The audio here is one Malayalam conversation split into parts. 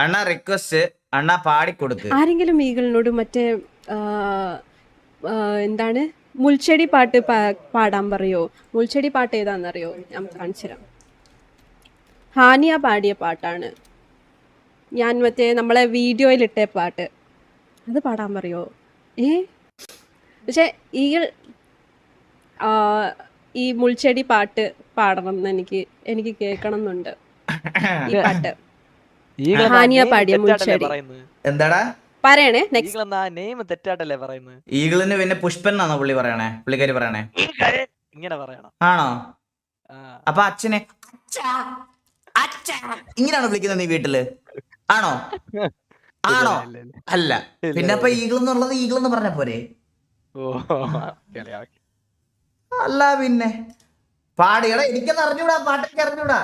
അണ്ണ റിക്വസ്റ്റ് അണ്ണ പാടിക്കൊടുക്ക്. ആരെങ്കിലും ഈഗിളിനോട് മറ്റേ ആ, ആ, എന്താണ് മുൾച്ചെടി പാട്ട് പാടാൻ പറയോ? മുൾച്ചെടി പാട്ട് ഏതാണെന്നറിയോ? ഞാൻ കാണിച്ചു തരാം. ഹാനിയ പാടിയ പാട്ടാണ്. ഞാൻ മറ്റേ നമ്മളെ വീഡിയോയിലിട്ട പാട്ട്. അത് പാടാൻ പറയോ? ഏ പക്ഷെ ഈഗിൾ ആ, ഈ മുൾച്ചെടി പാട്ട് പാടണം എന്ന് എനിക്ക് കേൾക്കണം എന്നുണ്ട്. ഈ പാട്ട് ഹാനിയ പാടിയ മുൾച്ചെടി. എന്താടാ പറയണേ നെക്സ്റ്റ്. തെറ്റായിട്ടല്ലേ പറയുന്നത്? ഈഗിളിന് പിന്നെ പുഷ്പൻ എന്നാണോ പുള്ളിക്കാരി പറയണേ? ഇങ്ങനെ പറയണം. ആണോ? അപ്പൊ അച്ഛനെ ഇങ്ങനെയാണോ വിളിക്കുന്നത് നീ വീട്ടില്? ആണോ? ആണോ? അല്ല. പിന്നെ അപ്പൊ ഈഗിൾ എന്നുള്ളത് ഈഗിൾ എന്ന് പറഞ്ഞ പോരെ? അല്ല പിന്നെ പാടിയടാ. എനിക്കത് അറിഞ്ഞൂടാ, പാട്ടൊക്കെ അറിഞ്ഞൂടാ.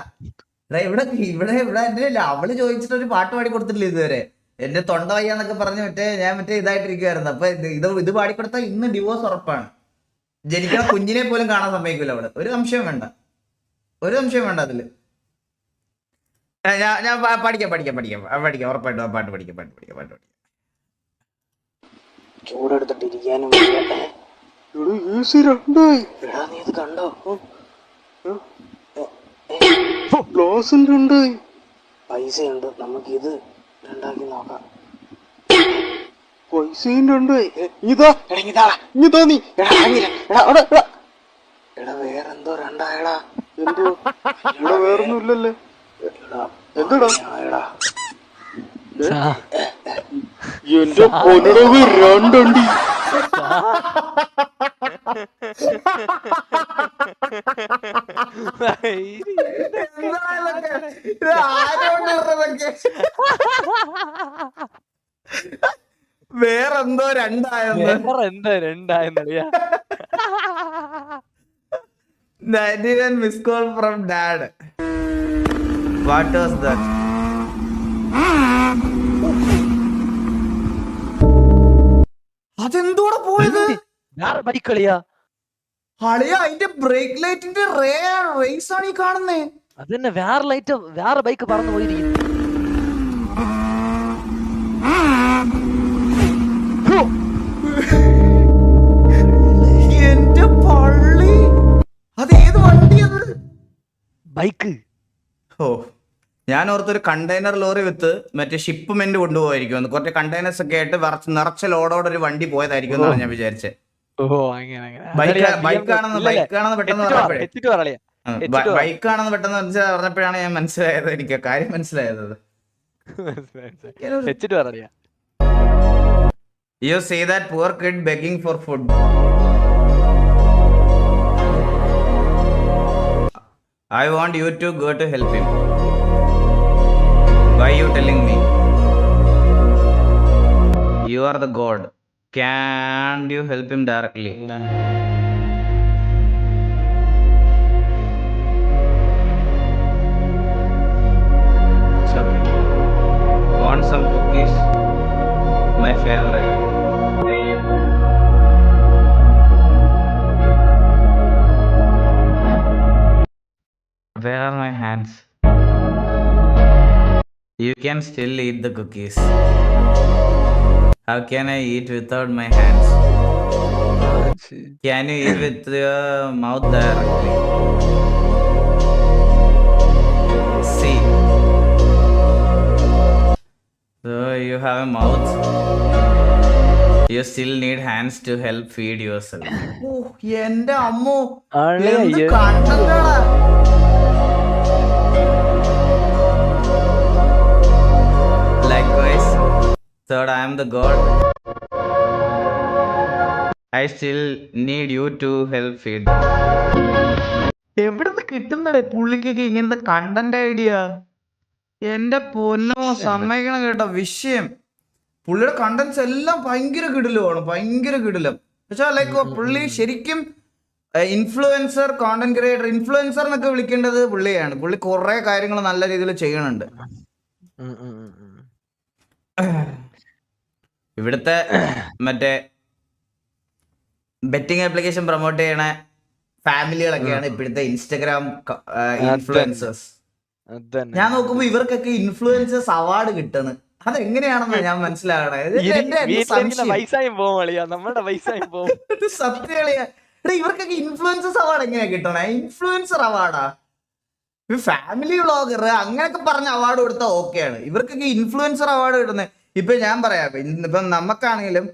ഇവിടെ ഇവിടെ ഇവിടെ എന്റെ അവള് ചോദിച്ചിട്ട് ഒരു പാട്ട് പാടി കൊടുത്തിട്ടില്ല ഇതുവരെ. എന്റെ തൊണ്ട വയ്യാന്നൊക്കെ പറഞ്ഞ് ഞാൻ ഇതായിട്ടിരിക്കുവായിരുന്നു. അപ്പൊ ഇത് പാടിക്കൊടുത്താൽ ഇന്ന് ഡിവോഴ്സ് ഉറപ്പാണ്. ജനിക്കണ കുഞ്ഞിനെ പോലും കാണാൻ സമ്മതിക്കില്ല അവിടെ. ഒരു സംശയം വേണ്ട അതില്. ഞാൻ പഠിക്കാം ഉറപ്പായിട്ടും. ആ പാട്ട് പഠിക്കാം. ചൂടെടുത്തിട്ടിരിക്കാനും നീ ഇത് കണ്ടോ? പൈസയുണ്ട്, നമുക്കിത് രണ്ടാക്കി നോക്കാം. എടാ വേറെന്തോ രണ്ടായടാ. വേറൊന്നുമില്ലല്ലേ? എന്താടാ എന്റെ പൊന്നടവ് രണ്ടുണ്ട്. വേറെന്തോ രണ്ടായെന്നറിയാ. 91 missed call from dad. What was that? അതെന്തോടെ പോയത്? വേറെ ബൈക്കളിയാ അളിയ, അതിന്റെ ബ്രേക്ക് ലൈറ്റിന്റെ റേസ് ആണ് ഈ കാണുന്നേ. അതന്നെ, വേറെ ബൈക്ക് പറന്നു പോയിരിക്കുന്നു. എന്റെ പള്ളി, അത് ഏത് വണ്ടിയത്? ബൈക്ക്. ഓ, ഞാൻ ഓർത്തൊരു കണ്ടെയ്നർ ലോറി വിത്ത് മറ്റേ ഷിപ്മെന്റ് കൊണ്ടുപോയിരിക്കും. കുറച്ച് കണ്ടെയ്നേഴ്സ് ഒക്കെ ആയിട്ട് നിറച്ച ലോഡോടെ ഒരു വണ്ടി പോയതായിരിക്കും എന്നാണ് ഞാൻ വിചാരിച്ചത്. ബൈക്കാണെന്ന് പെട്ടെന്ന് പറഞ്ഞപ്പോഴാണ് ഞാൻ മനസ്സിലായത്, എനിക്ക് കാര്യം മനസ്സിലായത്. You see that poor kid begging for food. I want you to go to help him. Why you telling me? You are the God. Can't you help him directly? It's okay. Want some cookies? My favorite. Where are my hands? You can still eat the cookies. How can I eat without my hands? Can you eat with your mouth directly? See. So you have a mouth. You still need hands to help feed yourself. Oh, yende ammo. Endu kandala. Likewise, third, I am the God. I still need you to help feed. എവിടുന്ന് കിട്ടുന്നടേ പുള്ളിക്കൊക്കെ ഇങ്ങനത്തെ കണ്ടന്റ് ഐഡിയ? എന്റെ പൊന്നോ, സമ്മതിക്കണം കേട്ടോ. വിഷയം പുള്ളിയുടെ കണ്ടന്റ്സ് എല്ലാം ഭയങ്കര കിടിലം. പക്ഷെ ലൈക്ക് പുള്ളി ശരിക്കും ഇൻഫ്ലുവൻസർ, കോണ്ടന്റ് ക്രിയേറ്റർ, ഇൻഫ്ലുവൻസർ എന്നൊക്കെ വിളിക്കേണ്ടത് പുള്ളിയാണ്. പുള്ളി കുറെ കാര്യങ്ങൾ നല്ല രീതിയിൽ ചെയ്യണുണ്ട്. ഇവിടുത്തെ മറ്റേ ബെറ്റിംഗ് ആപ്ലിക്കേഷൻ പ്രൊമോട്ട് ചെയ്യണ ഫാമിലികളൊക്കെയാണ് ഇപ്പോഴത്തെ ഇൻസ്റ്റഗ്രാം ഇൻഫ്ലുവൻസേഴ്സ്. അതന്നെ. ഞാൻ നോക്കുമ്പോ ഇവർക്കൊക്കെ ഇൻഫ്ലുവൻസേഴ്സ് അവാർഡ് കിട്ടണ്. അതെങ്ങനെയാണെന്നാ ഞാൻ മനസ്സിലാകണേ. വീട്ടിലിരിക്കുന്ന പൈസയും പോവും കളിയാ, നമ്മുടെ പൈസയും പോവും. സത്യളിയാ. ഇവർക്കൊക്കെ ഇൻഫ്ലുവൻസേഴ്സ് അവാർഡ് എങ്ങനെയാ കിട്ടണേ? ഇൻഫ്ലുവൻസർ അവാർഡാ, ഫാമിലി വ്ളോഗർ അങ്ങനെയൊക്കെ പറഞ്ഞ അവാർഡ് കൊടുത്താൽ ഓക്കെയാണ്. ഇവർക്കൊക്കെ ഇൻഫ്ലുവൻസർ അവാർഡ് കിട്ടുന്നത്. ഇപ്പൊ ഞാൻ പറയാം, ഇപ്പം നമുക്കാണെങ്കിലും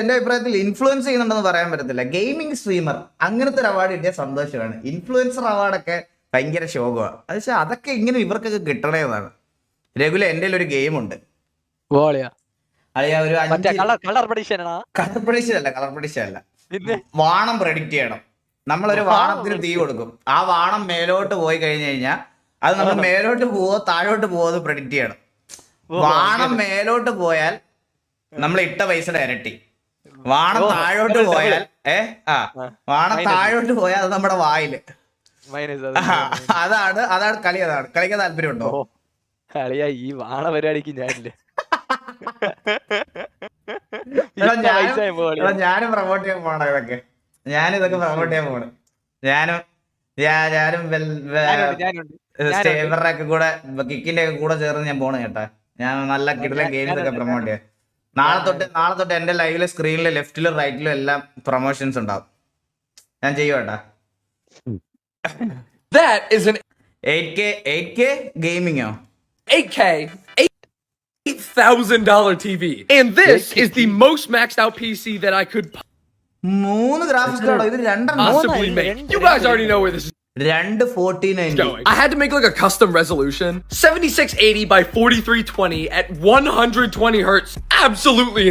എന്റെ അഭിപ്രായത്തിൽ ഇൻഫ്ലുവൻസ് ചെയ്യുന്നുണ്ടെന്ന് പറയാൻ പറ്റത്തില്ല. ഗെയിമിംഗ് സ്ട്രീമർ അങ്ങനത്തെ ഒരു അവാർഡ് കിട്ടിയ സന്തോഷമാണ്. ഇൻഫ്ലുവൻസർ അവാർഡൊക്കെ ഭയങ്കര ശോകമാണ്. അത് പക്ഷെ അതൊക്കെ ഇങ്ങനെ ഇവർക്കൊക്കെ കിട്ടണേതാണ്. രഘുല, എന്റെ ഒരു ഗെയിം ഉണ്ട്. ഒരു കളർ പ്രഡിക്ഷൻ അല്ല, വാണം പ്രഡിക്റ്റ് ചെയ്യണം. നമ്മളൊരു വാണത്തിന് തീ കൊടുക്കും. ആ വാണം മേലോട്ട് പോയി കഴിഞ്ഞു കഴിഞ്ഞാൽ അത് നമ്മൾ മേലോട്ട് പോവോ താഴോട്ട് പോവോ അത് പ്രഡിക്റ്റ് ചെയ്യണം. വാണം മേലോട്ട് പോയാൽ നമ്മൾ ഇട്ട പൈസയുടെ ഇരട്ടി. വാണം താഴോട്ട് പോയാൽ വാണം താഴോട്ട് പോയാൽ അത് നമ്മുടെ വായില്. അതാണ് കളി. കളിക്കാൻ താല്പര്യമുണ്ടോ? കളിയാ ഈ വാണ പരിപാടിക്ക് ഞാനില്ല. ഞാനും പ്രൊമോട്ട് ചെയ്യാൻ പോണ ഇതൊക്കെ. ഞാനിതൊക്കെ പ്രൊമോട്ട് ചെയ്യാൻ പോണ്. ഞാനും ഇവരുടെ ഒക്കെ കൂടെ കിക്കിന്റെ ഒക്കെ കൂടെ ചേർന്ന് ഞാൻ പോണ കേട്ടാ. ഞാൻ നല്ല കിടിലൻ ഗെയിംസ് ഒക്കെ പ്രൊമോട്ട് ചെയ്യാം. നാളെ തൊട്ട് എന്റെ ലൈവില് സ്ക്രീനില് ലെഫ്റ്റിലും റൈറ്റിലും എല്ലാം പ്രൊമോഷൻസ് ഉണ്ടാവും. ഞാൻ ചെയ്യുവേട്ടാ. 8K ഗെയിമിങ്ങോ? 8K, $8,000 TV. And this is the most maxed out PC that I could 3 graphics കാർഡോ? ഇത് possibly make. You guys already know where this is 4090. going. I had to make like a custom resolution. 7680 by 4320 at 120 hertz. Absolutely.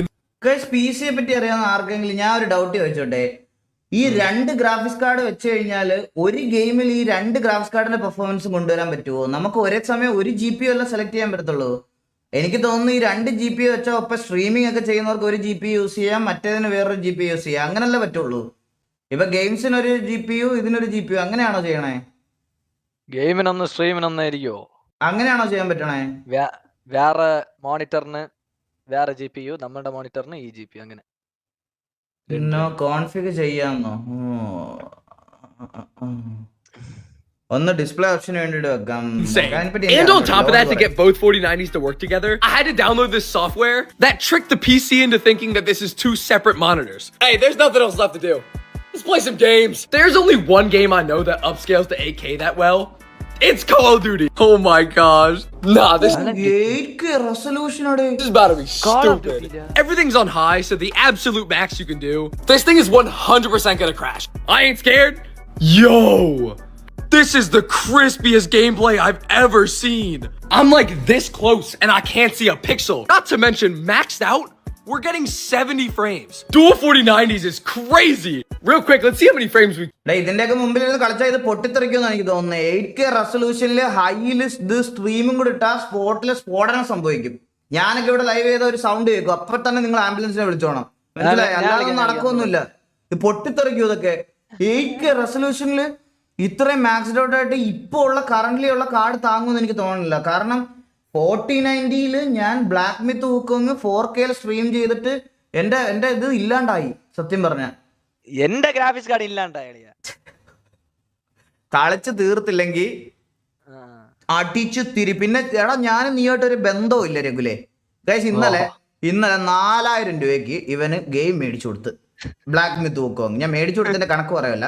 PC യെ പറ്റി അറിയാവുന്ന ആർക്കെങ്കിലും ഞാൻ ഒരു ഡൗട്ട് ചോദിച്ചോട്ടെ. ഈ 2 ഗ്രാഫിക്സ് കാർഡ് വെച്ച് കഴിഞ്ഞാൽ ഒരു ഗെയിമിൽ ഈ 2 ഗ്രാഫിക്സ് കാർഡിന്റെ പെർഫോമൻസ് കൊണ്ടുവരാൻ പറ്റുമോ? നമുക്ക് ഒരേ സമയം ഒരു GPU അല്ല സെലക്ട് ചെയ്യാൻ പറ്റത്തുള്ളൂ. എനിക്ക് തോന്നുന്നു ഈ 2 GPU വെച്ചാൽ ഒപ്പം സ്ട്രീമിംഗ് ഒക്കെ ചെയ്യുന്നവർക്ക് ഒരു GPU യൂസ് ചെയ്യാം, മറ്റേതിന് വേറൊരു GPU യൂസ് ചെയ്യാം. അങ്ങനല്ലേ പറ്റുള്ളൂ. ഇപ്പൊ ഗെയിംസിനൊരു GPU, ഇതിനൊരു GPU, അങ്ങനെയാണോ ചെയ്യണേ? ഗെയിമിനൊന്ന് സ്ട്രീമിനൊന്നായിരിക്കോ? അങ്ങനെയാണോ ചെയ്യാൻ പറ്റണേ? വേറെ മോണിറ്ററിന് വേറെ GPU, നമ്മുടെ മോണിറ്ററിന് ഈ GPU, അങ്ങനെ കോൺഫിഗ് ചെയ്യാന്നോ? ഒന്ന് ഡിസ്പ്ലേ ഓപ്ഷന് വേണ്ടിട്ട് വെക്കാം. And on top of that, to get both 4090s to work together, I had to download this software that tricked the PC into thinking that this is 2 separate monitors. Hey, there's nothing else left to do. Let's play some games. There's only one game I know that upscales to 8K that well. It's Call of Duty. Oh my gosh. Nah, this 8K resolution is about to be stupid. Everything's on high, so the absolute max you can do. This thing is 100% gonna crash. I ain't scared. Yo! This is the crispiest gameplay I've ever seen. I'm like this close and I can't see a pixel. Not to mention maxed out, we're getting 70 frames. Dual 4090s is crazy. Real quick, let's see how many frames we... ഇതിന്റെയൊക്കെ മുമ്പിൽ ഇരുന്ന് കളിച്ചാൽ ഇത് പൊട്ടിത്തെറിക്കുമെന്ന് എനിക്ക് തോന്നുന്നത്. 8K റെസൊല്യൂഷനില് ഹൈയില് ഇത് സ്ട്രീമും കൂടെ ഇട്ടാ സ്പോട്ടില് സ്ഫോടനം സംഭവിക്കും. ഞാനൊക്കെ ഇവിടെ ലൈവ് ചെയ്ത ഒരു സൗണ്ട് കേൾക്കും, അപ്പൊ തന്നെ നിങ്ങൾ ആംബുലൻസിനെ വിളിച്ചോണം. മനസ്സിലായി? അല്ലാതെ നടക്കൊന്നുമില്ല. ഇത് പൊട്ടിത്തെറിക്കും ഇതൊക്കെ. 8K റെസൊല്യൂഷനില് ഇത്രയും മാക്സ്ഡ് ഔട്ട് ആയിട്ട് ഇപ്പൊ ഉള്ള കറന്റ്ലി ഉള്ള കാർഡ് താങ്ങുമെന്ന് എനിക്ക് തോന്നുന്നില്ല. കാരണം 4090 ഞാൻ ബ്ലാക്ക് മിത്ത് ഹൂക്കോങ് 4K സ്ട്രീം ചെയ്തിട്ട് എന്റെ ഇത് ഇല്ലാണ്ടായി. സത്യം പറഞ്ഞ എന്റെ ഗ്രാഫിക്സ് കാർഡ് ഇല്ലാണ്ടായ കളിച്ച് തീർത്തില്ലെങ്കിൽ അടിച്ചു തിരി. പിന്നെ എടാ ഞാനും നീയായിട്ടൊരു ബന്ധവും ഇല്ല രഘുലേ. ഗൈസ് ഇന്നലെ 4000 രൂപയ്ക്ക് ഇവന് ഗെയിം മേടിച്ചു കൊടുത്ത്, ബ്ലാക്ക് മിത്ത് ഹൂക്കോങ്. ഞാൻ മേടിച്ചു കൊടുത്തതിന്റെ കണക്ക് പറയല്ല,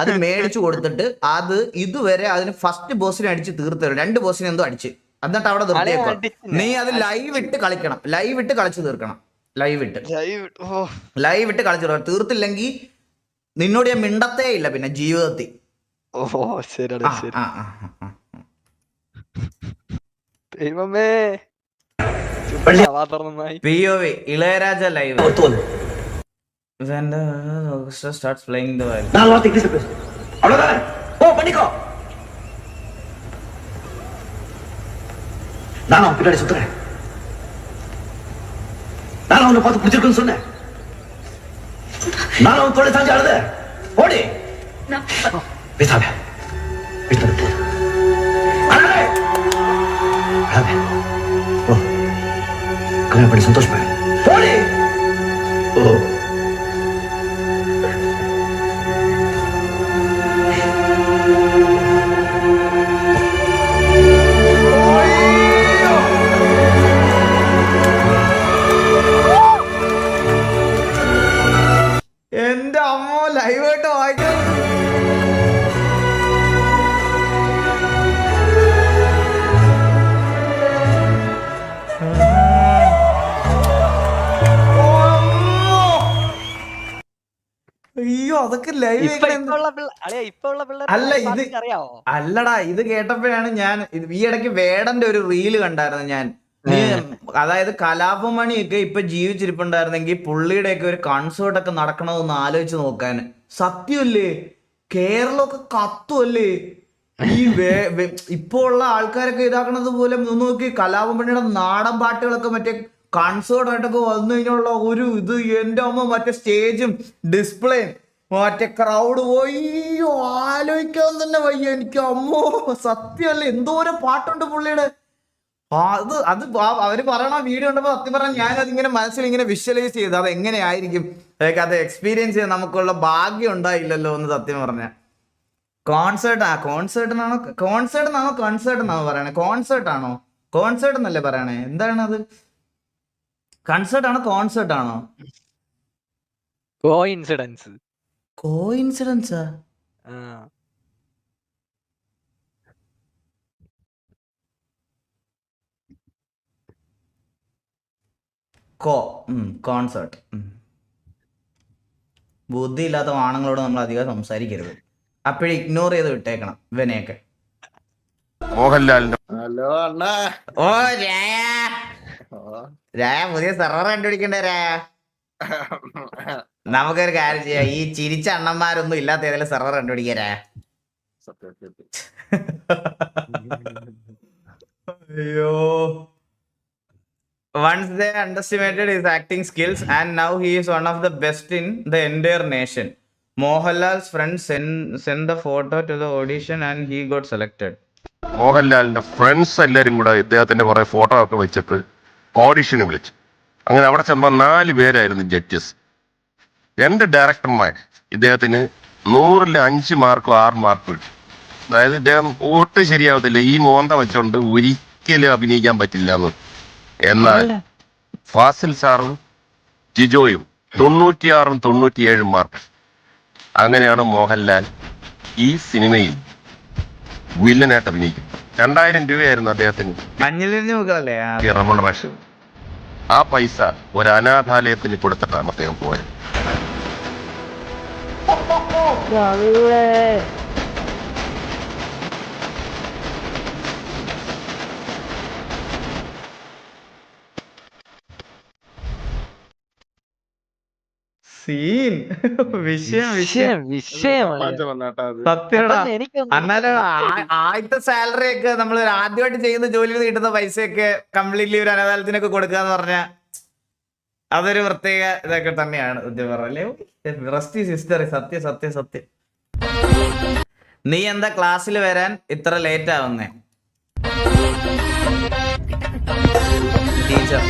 അത് മേടിച്ചു കൊടുത്തിട്ട് അത് ഇതുവരെ അതിന് ഫസ്റ്റ് ബോസിനെ അടിച്ച് തീർത്ത് 2 ബോസിനെ എന്തോ അടിച്ച് എന്നിട്ട് അവിടെ നിർത്തിയേക്കോ. നീ അത് ലൈവ് ഇട്ട് കളിക്കണം, ലൈവ് ഇട്ട് കളിച്ചു തീർക്കണം. ലൈവ് ഇട്ട് കളിച്ചു തീർത്തില്ലെങ്കിൽ നിന്നോട് ഞാൻ മിണ്ടത്തേ ഇല്ല പിന്നെ ജീവിതത്തിൽ. POV Ilaiyaraaja live. When the orchestra starts playing the violin. நான் வார்த்தை இங்கிலீஷ்ல பேசு. அவ்வளவுதானே? ஓ பண்ணிக்கோ. நான் அவன் பின்னாடி சுத்துறேன். நான் அவனை பார்த்து பிடிச்சிருக்குன்னு சொன்னேன். நான் அவன் தோட சாஞ்சு அழுத. ஓடி. பேசாத. பேசாத போ. அழாதே. அழாதே. ஓ. கல்யாணம் பண்ணி சந்தோஷமா. ஓடி. ஓ. അതൊക്കെ ലൈവ് അല്ല, ഇത് അറിയാവോ? അല്ലടാ, ഇത് കേട്ടപ്പോഴാണ് ഞാൻ ഈ ഇടയ്ക്ക് വേടന്റെ ഒരു റീല് കണ്ടായിരുന്നു ഞാൻ. അതായത് കലാപമണിയൊക്കെ ഇപ്പൊ ജീവിച്ചിരിപ്പുണ്ടായിരുന്നെങ്കിൽ പുള്ളിയുടെ ഒക്കെ ഒരു കൺസേർട്ട് ഒക്കെ നടക്കണമെന്ന് ആലോചിച്ച് നോക്കാൻ. സത്യമല്ലേ, കേരളമൊക്കെ കത്തുമല്ലേ? ഈ ഇപ്പൊ ഉള്ള ആൾക്കാരൊക്കെ ഇതാക്കണത് പോലെ നോക്കി, കലാപമണിയുടെ നാടൻ പാട്ടുകളൊക്കെ മറ്റേ കൺസേർട്ടായിട്ടൊക്കെ വന്നു കഴിഞ്ഞുള്ള ഒരു ഇത്, എന്റെ അമ്മ, മറ്റേ സ്റ്റേജും ഡിസ്പ്ലേയും മറ്റേ ക്രൗഡ് പോയി ആലോചിക്കാൻ തന്നെ വയ്യ എനിക്ക്. അമ്മോ സത്യമല്ലേ, എന്തോരം പാട്ടുണ്ട് പുള്ളിയുടെ. അത് അവര് പറയണ വീഡിയോ ഉണ്ടപ്പോ സത്യം പറഞ്ഞാൽ ഞാനതിങ്ങനെ മനസ്സിൽ ഇങ്ങനെ വിഷ്വലൈസ് ചെയ്ത് അത് എങ്ങനെയായിരിക്കും, അത് എക്സ്പീരിയൻസ് ചെയ്ത് നമുക്കുള്ള ഭാഗ്യം ഉണ്ടായില്ലല്ലോ എന്ന് സത്യം പറഞ്ഞ. കോൺസേർട്ടാണോ പറയണേ? കോൺസേർട്ട് എന്നല്ലേ പറയണേ? എന്താണ് അത്? കോൺസേർട്ട് ആണോ? കോയിൻസിഡൻസാ? കോൺസേർട്ട്. ബുദ്ധി ഇല്ലാത്ത ആണുങ്ങളോട് നമ്മൾ അധികം സംസാരിക്കരുത്. അപ്പോഴും ഇഗ്നോർ ചെയ്ത് വിട്ടേക്കണം ഇവനെയൊക്കെ. മോഹൻലാലിന്റെ ഹലോ അണ്ണാ. ഓ രായ പുതിയ സെർവർ കണ്ടുപിടിക്കണ്ടേ രായ? നമുക്കൊരു കാര്യം ചെയ്യാം, ഈ ചിരിച്ച അണ്ണന്മാരൊന്നും ഇല്ലാത്ത ഏതെങ്കിലും സെർവർ കണ്ടുപിടിക്കാ രായ. അയ്യോ. Once they underestimated his acting skills and now he is one of the best in the entire nation. Mohanlal's friends sent the photo to the audition and he got selected. മോഹൻലാലിന്റെ ഫ്രണ്ട്സ് എല്ലാരും കൂടെ ഇദ്ദേഹത്തിന്റെ കുറെ ഫോട്ടോ ഒക്കെ വെച്ചിട്ട് ഓഡിഷന് വിളിച്ചു. അങ്ങനെ അവിടെ ചെന്നപ്പോൾ 4 പേരായിരുന്നു ജഡ്ജസ്. 2 ഡയറക്ടർമാർ ഇദ്ദേഹത്തിന് 100-ൽ 5 മാർക്കോ 6 മാർക്കോ കിട്ടി. അതായത് ഇദ്ദേഹം ഒട്ടും ശരിയാവത്തില്ല, ഈ മോന്ത വെച്ചോണ്ട് ഒരിക്കലും അഭിനയിക്കാൻ പറ്റില്ല എന്ന്. എന്നാൽ ഫാസിൽ സാറും ജിജോയും 96-ഉം 97 മാർക്ക്. അങ്ങനെയാണ് മോഹൻലാൽ ഈ സിനിമയിൽ വില്ലനായിട്ട് അഭിനയിക്കും. 2000 രൂപയായിരുന്നു അദ്ദേഹത്തിന് റെമുനറേഷൻ. ആ പൈസ ഒരു അനാഥാലയത്തിന് കൊടുത്തിട്ടാണ് അദ്ദേഹം പോയത്. സീൻ വിഷയം സത്യടാ. എന്നാലും ആദ്യത്തെ സാലറി ഒക്കെ നമ്മൾ ആദ്യമായിട്ട് ചെയ്യുന്ന ജോലിയിൽ കിട്ടുന്ന പൈസയൊക്കെ കംപ്ലീറ്റ്ലി ഒരു അനാഥാലയത്തിനൊക്കെ കൊടുക്കുക എന്ന് പറഞ്ഞാൽ അതൊരു പ്രത്യേക ഇതൊക്കെ തന്നെയാണ് സത്യം പറഞ്ഞല്ലേ. Rest history. സത്യം. നീ എന്താ ക്ലാസ്സിൽ വരാൻ ഇത്ര ലേറ്റ് ആവുന്നേ? ടീച്ചർ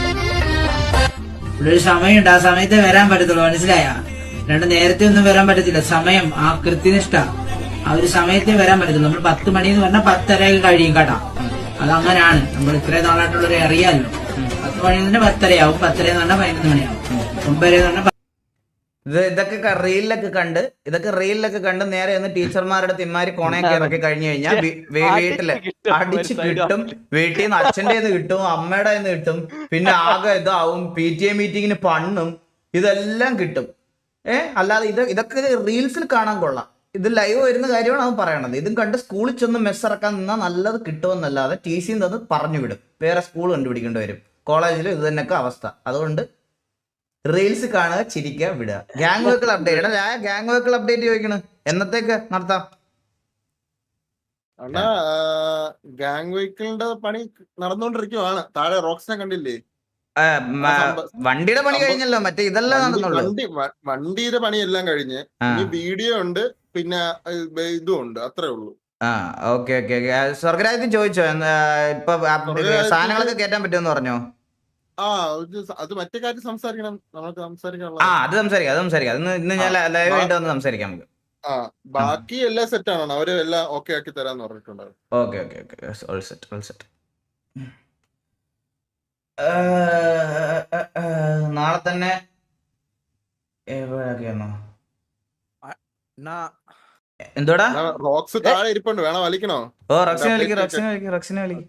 ഒരു സമയമുണ്ട്, ആ സമയത്തെ വരാൻ പറ്റത്തുള്ളൂ, മനസ്സിലായ? നേരത്തെ ഒന്നും വരാൻ പറ്റത്തില്ല. സമയം ആ കൃത്യനിഷ്ഠ, ആ ഒരു സമയത്തെ വരാൻ പറ്റത്തുള്ളൂ. നമ്മൾ 10 മണി എന്ന് പറഞ്ഞാൽ 10:30 കഴിയും കേട്ടോ. അതങ്ങനെയാണ്, നമ്മൾ ഇത്രയും നാളായിട്ടുള്ളവരെ അറിയാമല്ലോ. 10 മണി എന്ന് പറഞ്ഞാൽ 10:30 ആവും, 10:30 എന്ന് പറഞ്ഞാൽ 11 മണിയാവും, 9 എന്ന് പറഞ്ഞാൽ ഇതൊക്കെ റീലിലൊക്കെ കണ്ട് നേരെ ഒന്ന് ടീച്ചർമാരുടെ തിന്മാരി കോണയൊക്കെ ഇറക്കി കഴിഞ്ഞു കഴിഞ്ഞാൽ വീട്ടില് അടിച്ച് കിട്ടും. വീട്ടിൽ നിന്ന് അച്ഛൻ്റെ കിട്ടും, അമ്മയുടെ കിട്ടും, പിന്നെ ആകെ ഇതാവും. PTA മീറ്റിങ്ങിന് പണ്ണും, ഇതെല്ലാം കിട്ടും. അല്ലാതെ ഇതൊക്കെ റീൽസിൽ കാണാൻ കൊള്ളാം. ഇത് ലൈവ് വരുന്ന കാര്യമാണ് അവൻ പറയണത്. ഇതും കണ്ട് സ്കൂളിൽ ചെന്ന് മെസ്സിറക്കാൻ നിന്നാൽ നല്ലത് കിട്ടുമെന്നല്ലാതെ TC തന്ന് പറഞ്ഞു വിടും. വേറെ സ്കൂൾ കണ്ടുപിടിക്കേണ്ടി വരും. കോളേജിലും ഇത് തന്നെയൊക്കെ അവസ്ഥ. അതുകൊണ്ട് റീൽസ് കാണുക, ചിരിക്കുക, വിടുക. ഗ്യാങ് വർക്കുകൾ അപ്ഡേറ്റ് ഗ്യാങ് വർക്കുകൾ അപ്ഡേറ്റ് ചോദിക്കണ് എന്നത്തേക്ക് നടത്താം? അണ്ണാ ഗാങ് വെഹിക്കിളിന്റെ പണി നടന്നുകൊണ്ടിരിക്കുവാണ്. താഴെ റോക്സിനെ കണ്ടില്ലേ? വണ്ടിയുടെ പണി കഴിഞ്ഞല്ലോ, മറ്റേ ഇതെല്ലാം നടന്നുള്ളൂ. വണ്ടിയുടെ പണിയെല്ലാം കഴിഞ്ഞ് ഇനി വീഡിയോ ഉണ്ട്, പിന്നെ ഇതും ഉണ്ട്, അത്രേ ഉള്ളൂ. ഓക്കെ. സ്വർഗരാജ്യത്തിൽ ചോദിച്ചോ ഇപ്പൊ സാധനങ്ങളൊക്കെ കേറ്റാൻ പറ്റുമെന്ന് പറഞ്ഞോ? അത് മറ്റേ കാര്യം സംസാരിക്കണം, നമുക്ക് സംസാരിക്കാനുള്ള. അത് സംസാരിക്കാം. ഇന്ന് ഞാൻ ലൈവ് ആയിട്ട് വന്ന് സംസാരിക്കാം നമുക്ക്. ബാക്കി എല്ലാം സെറ്റ് ആണ്, അവര് എല്ലാം ഓക്കെ ആക്കി തരാന്ന് പറഞ്ഞിട്ടുണ്ടാവും. ഓക്കെ. All set. നാളെ തന്നെ എന്തോടാ? റോക്സ് താഴെ ഇരിപ്പുണ്ട്, വേണം വലിക്കണോ? റക്സിനെ വിളിക്ക്.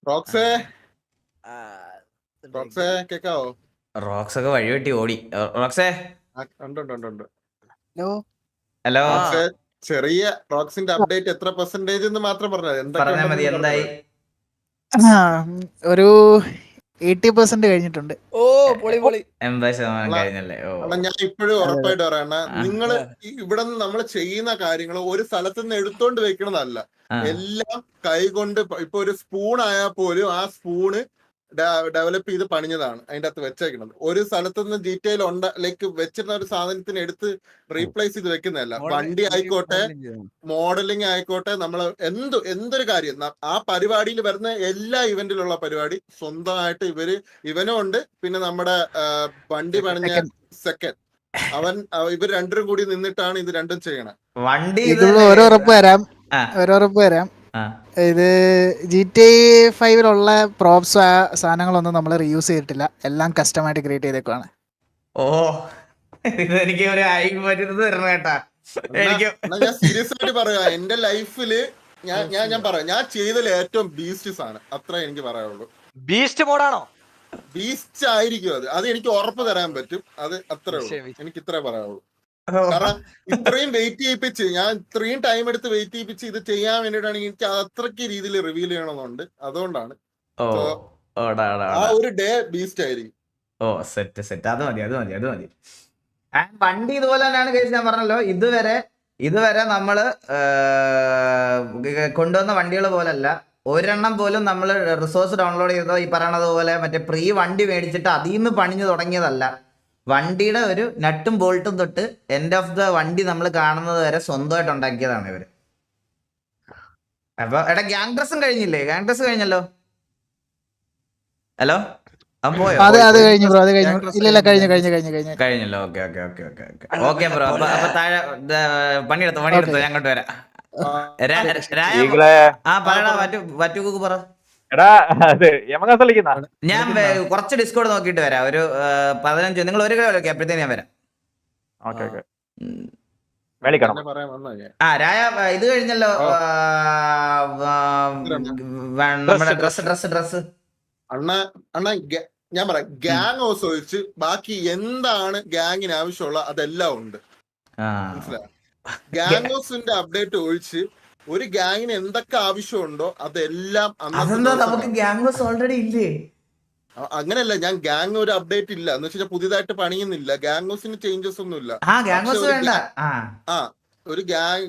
റോക്സേ കേക്കാവോ? റോക്സ് ഒക്കെ വഴിവെട്ടി ഓടി. റോക്സേ ഉണ്ട്. ഹലോ, പക്ഷേ ചെറിയ റോക്സിന്റെ അപ്ഡേറ്റ് എത്ര പെർസെന്റേജ് എന്ന് മാത്രം പറഞ്ഞാ മതി. എന്തായി? ഒരു 80% കഴിഞ്ഞിട്ടുണ്ട്. ഓ പൊളി പൊളി. 80% കഴിഞ്ഞല്ലേ? ഓ, ഞാൻ ഇപ്പോഴും ഉറപ്പായിട്ട് പറയണ, നിങ്ങള് ഇവിടെ നിന്ന് നമ്മൾ ചെയ്യുന്ന കാര്യങ്ങൾ ഒരു സ്ഥലത്ത് നിന്ന് എടുത്തോണ്ട് വെക്കണതല്ല, എല്ലാം കൈകൊണ്ട്. ഇപ്പൊ ഒരു സ്പൂൺ ആയാൽ പോലും ആ സ്പൂണ് ഡെവലപ്പ് ചെയ്ത് പണിഞ്ഞതാണ് അതിന്റെ അകത്ത് വെച്ചേക്കുന്നത്. ഒരു സ്ഥലത്ത് നിന്ന് ഡീറ്റെയിൽ ലൈക്ക് വെച്ചിരുന്ന ഒരു സാധനത്തിന് എടുത്ത് റീപ്ലേസ് ചെയ്ത് വെക്കുന്നതല്ല. വണ്ടി ആയിക്കോട്ടെ, മോഡലിംഗ് ആയിക്കോട്ടെ, നമ്മൾ എന്തൊരു കാര്യം ആ പരിപാടിയിൽ വരുന്ന എല്ലാ ഇവന്റിലുള്ള പരിപാടി സ്വന്തമായിട്ട് ഇവനും ഉണ്ട്. പിന്നെ നമ്മുടെ വണ്ടി പണിഞ്ഞ സെക്കൻഡ് ഇവർ രണ്ടും കൂടി നിന്നിട്ടാണ് ഇത് രണ്ടും ചെയ്യണത്. വണ്ടി ഓരോറപ്പ് വരാം. ഇത് GTA 5 പ്രോപ്സ് സാധനങ്ങളൊന്നും നമ്മൾ റീയൂസ് ചെയ്തിട്ടില്ല, എല്ലാം കസ്റ്റമായിട്ട് ക്രിയേറ്റ് ചെയ്തേക്കുവാണ്. ഓ, ഇതെനിക്ക് ഒരു ആയിക്ക് പറ്റുന്നത് തരണം കേട്ടാ. ഞാൻ സീരിയസ് ആയിട്ട് പറയാ, എന്റെ ലൈഫില് ഞാൻ പറയാം, ഞാൻ ചെയ്തതിൽ ഏറ്റവും ബീസ്റ്റ് ആണ്. അത്ര എനിക്ക് പറയാനുള്ളൂ. ബീസ്റ്റ് മോഡാണോ? ബീസ്റ്റ് ആയിരിക്കും അത് എനിക്ക് ഉറപ്പ് തരാൻ പറ്റും. അത് അത്രേ ഉള്ളൂ, എനിക്ക് ഇത്രേ പറയാനുള്ളൂ. കാരണം ഇത്രയും വെയിറ്റ് ചെയ്യിപ്പിച്ച്, ഞാൻ ഇത്രയും ടൈം എടുത്ത് വെയിറ്റ് ചെയ്യിപ്പിച്ച് ഇത് ചെയ്യാൻ വേണ്ടിയിട്ടാണ് എനിക്ക് അത്രയ്ക്ക് രീതിയിൽ റിവീൽ ചെയ്യണമെന്നുണ്ട്. അതുകൊണ്ടാണ് ആ ഒരു ഡേ ബീസ്റ്റ് ആയിരിക്കും. ഓ, സെറ്റ്. അത് മതി. വണ്ടി ഇതുപോലെ തന്നെയാണ് കേസ്. ഞാൻ പറഞ്ഞല്ലോ, ഇതുവരെ നമ്മള് കൊണ്ടുവന്ന വണ്ടികൾ പോലല്ല, ഒരെണ്ണം പോലും നമ്മൾ റിസോഴ്സ് ഡൗൺലോഡ് ചെയ്തോ ഈ പറയണത് പോലെ മറ്റേ പ്രീ വണ്ടി മേടിച്ചിട്ട് അതിൽ നിന്ന് പണിഞ്ഞു തുടങ്ങിയതല്ല. വണ്ടിയുടെ ഒരു നട്ടും ബോൾട്ടും തൊട്ട് എൻഡ് ഓഫ് ദ വണ്ടി നമ്മൾ കാണുന്നത് വരെ സ്വന്തമായിട്ട് ഉണ്ടാക്കിയതാണ് ഇവര്. അപ്പൊ എടാ, ഗ്യാങ് ഡ്രസ്സും കഴിഞ്ഞില്ലേ? ഗ്യാങ് ഡ്രസ് കഴിഞ്ഞല്ലോ. ഹലോ, അത് കഴിഞ്ഞു ബ്രോ, അത് കഴിഞ്ഞു. ഇല്ല കഴിഞ്ഞല്ലോ. Okay bro. അപ്പൊ താഴെ പണിയെടുത്തോ, ഞാൻ അങ്ങോട്ട് വരാം. പറ. ഞാൻ കുറച്ച് ഡിസ്കൗണ്ട് നോക്കിട്ട് വരാം. ഒരു 15. നിങ്ങൾ ഒരു കിലോ വിളിക്കാം, അപ്പോഴത്തേക്ക് ഞാൻ വരാം. രായ ഇത് കഴിഞ്ഞല്ലോ. നമ്മുടെ ഡ്രസ് അണ്ണ ഞാൻ പറയാം, ഗ്യാങ് ഹൗസ് ഒഴിച്ച് ബാക്കി എന്താണ് ഗ്യാങ്ങിന് ആവശ്യമുള്ള അതെല്ലാം ഉണ്ട്. മനസ്സിലായോ? ഗ്യാങ് ഹൗസിന്റെ അപ്ഡേറ്റ് ഒഴിച്ച് ഒരു ഗ്യാങ്ങിന് എന്തൊക്കെ ആവശ്യമുണ്ടോ അതെല്ലാം നമുക്ക് ഗ്യാങ് ഹൗസ് ഓൾറെഡി ഇല്ലേ? അങ്ങനെയല്ല, ഞാൻ ഗ്യാങ് ഒരു അപ്ഡേറ്റ് ഇല്ല എന്ന് വെച്ചാൽ പുതിയതായിട്ട് പണിയുന്നില്ല. ഗ്യാങ് ഹൗസിന് ചേഞ്ചസ് ഒന്നും ഇല്ല. ഒരു ഗ്യാങ്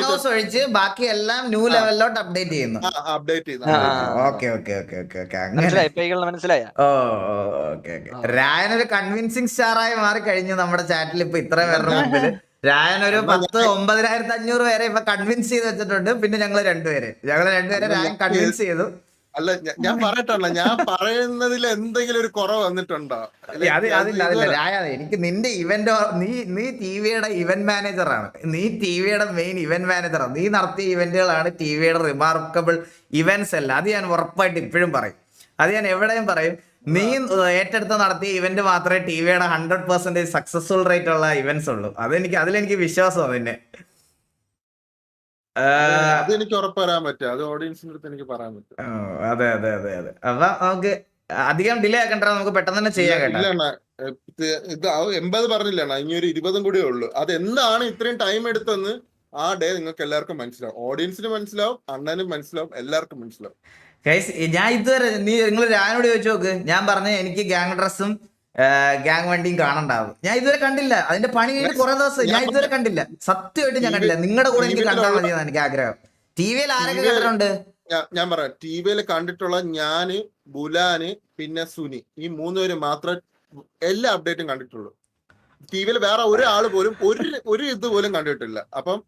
ഹൗസ് ഒഴിച്ച് ബാക്കി എല്ലാം ന്യൂ ലെവലിലോട്ട് അപ്ഡേറ്റ് ചെയ്യുന്നു. മനസ്സിലായോ? രായനൊരു കൺവിൻസിങ് സ്റ്റാർ ആയി മാറി കഴിഞ്ഞു നമ്മുടെ ചാറ്റിൽ. ഇപ്പൊ ഇത്ര പേരുടെ മുമ്പിൽ രായൻ ഒരു 9,500 പേരെ ഇപ്പൊ കൺവിൻസ് ചെയ്ത് വെച്ചിട്ടുണ്ട്. പിന്നെ ഞങ്ങള് രണ്ടുപേരെ രായൻ കൺവിൻസ് ചെയ്തു. അല്ല, ഞാൻ പറയട്ടല്ല, ഞാൻ പറയുന്നതിൽ എന്തെങ്കിലും ഒരു കുറവ് വന്നിട്ടുണ്ടോ? അതില്ല രായ, എനിക്ക് നിന്റെ ഇവന്റ് നീ ടിവിയുടെ ഇവന്റ് മാനേജറാണ്. നീ ടിവിയുടെ മെയിൻ ഇവന്റ് മാനേജറാണ്. നീ നടത്തിയ ഇവന്റുകളാണ് ടിവിയുടെ റിമാർക്കബിൾ ഇവന്റ്സ് അല്ല. അത് ഞാൻ ഉറപ്പായിട്ട് ഇപ്പോഴും പറയും. അത് ഞാൻ എവിടെയും പറയും. നീ ഏറ്റെടുത്ത് നടത്തിയ ഇവന്റ് മാത്രമേ ടിവിയുടെ 100% സക്സസ്ഫുൾ റേറ്റ് ഉള്ള ഇവന്റ്സ് ഉള്ളൂ. അതിലെനിക്ക് വിശ്വാസമാണ്. പിന്നെ എനിക്ക് ഉറപ്പ് പറയാൻ പറ്റും, അത് ഓഡിയൻസിന്റെ അടുത്ത് എനിക്ക് പറയാൻ പറ്റും. അതെ. അപ്പൊ നമുക്ക് അധികം ഡിലേ ആക്കണ്ട, നമുക്ക് പെട്ടെന്ന് തന്നെ ചെയ്യാൻ കേട്ടോ. ഇത് 80 പറഞ്ഞില്ല, ഇനി ഒരു 20 കൂടിയേ ഉള്ളൂ. അത് എന്താണ് ഇത്രയും ടൈം എടുത്തെന്ന് ആ ഡേ നിങ്ങൾക്ക് എല്ലാവർക്കും മനസ്സിലാവും. ഓഡിയൻസിന് മനസ്സിലാവും, അണ്ണനും മനസ്സിലാവും, എല്ലാവർക്കും മനസ്സിലാവും. ഞാൻ ഇതുവരെ നിങ്ങൾ ഞാനോട് ചോദിച്ചു നോക്ക്, ഞാൻ പറഞ്ഞ എനിക്ക് ഗ്യാങ് ഡ്രസ്സും ഗ്യാങ് വണ്ടിയും കാണണ്ടാവും. ഞാൻ ഇതുവരെ കണ്ടില്ല. അതിന്റെ പണി കഴിഞ്ഞ് കുറെ ദിവസം ഞാൻ ഇതുവരെ കണ്ടില്ല. സത്യമായിട്ട് ഞാൻ കണ്ടില്ല. നിങ്ങളുടെ കൂടെ എനിക്ക് കണ്ടാൽ മതിയെന്ന് എനിക്ക് ആഗ്രഹം. ടിവിയിൽ ആരൊക്കെ കണ്ടിട്ടുണ്ട്? ഞാൻ പറയാം, ടിവിയിൽ കണ്ടിട്ടുള്ള ഞാന്, ബുലാന്, പിന്നെ സുനി, ഈ 3 പേര് മാത്രമേ എല്ലാ അപ്ഡേറ്റും കണ്ടിട്ടുള്ളൂ. ടിവിയിൽ വേറെ ഒരാള് പോലും ഒരു ഇത് പോലും കണ്ടിട്ടില്ല. അപ്പം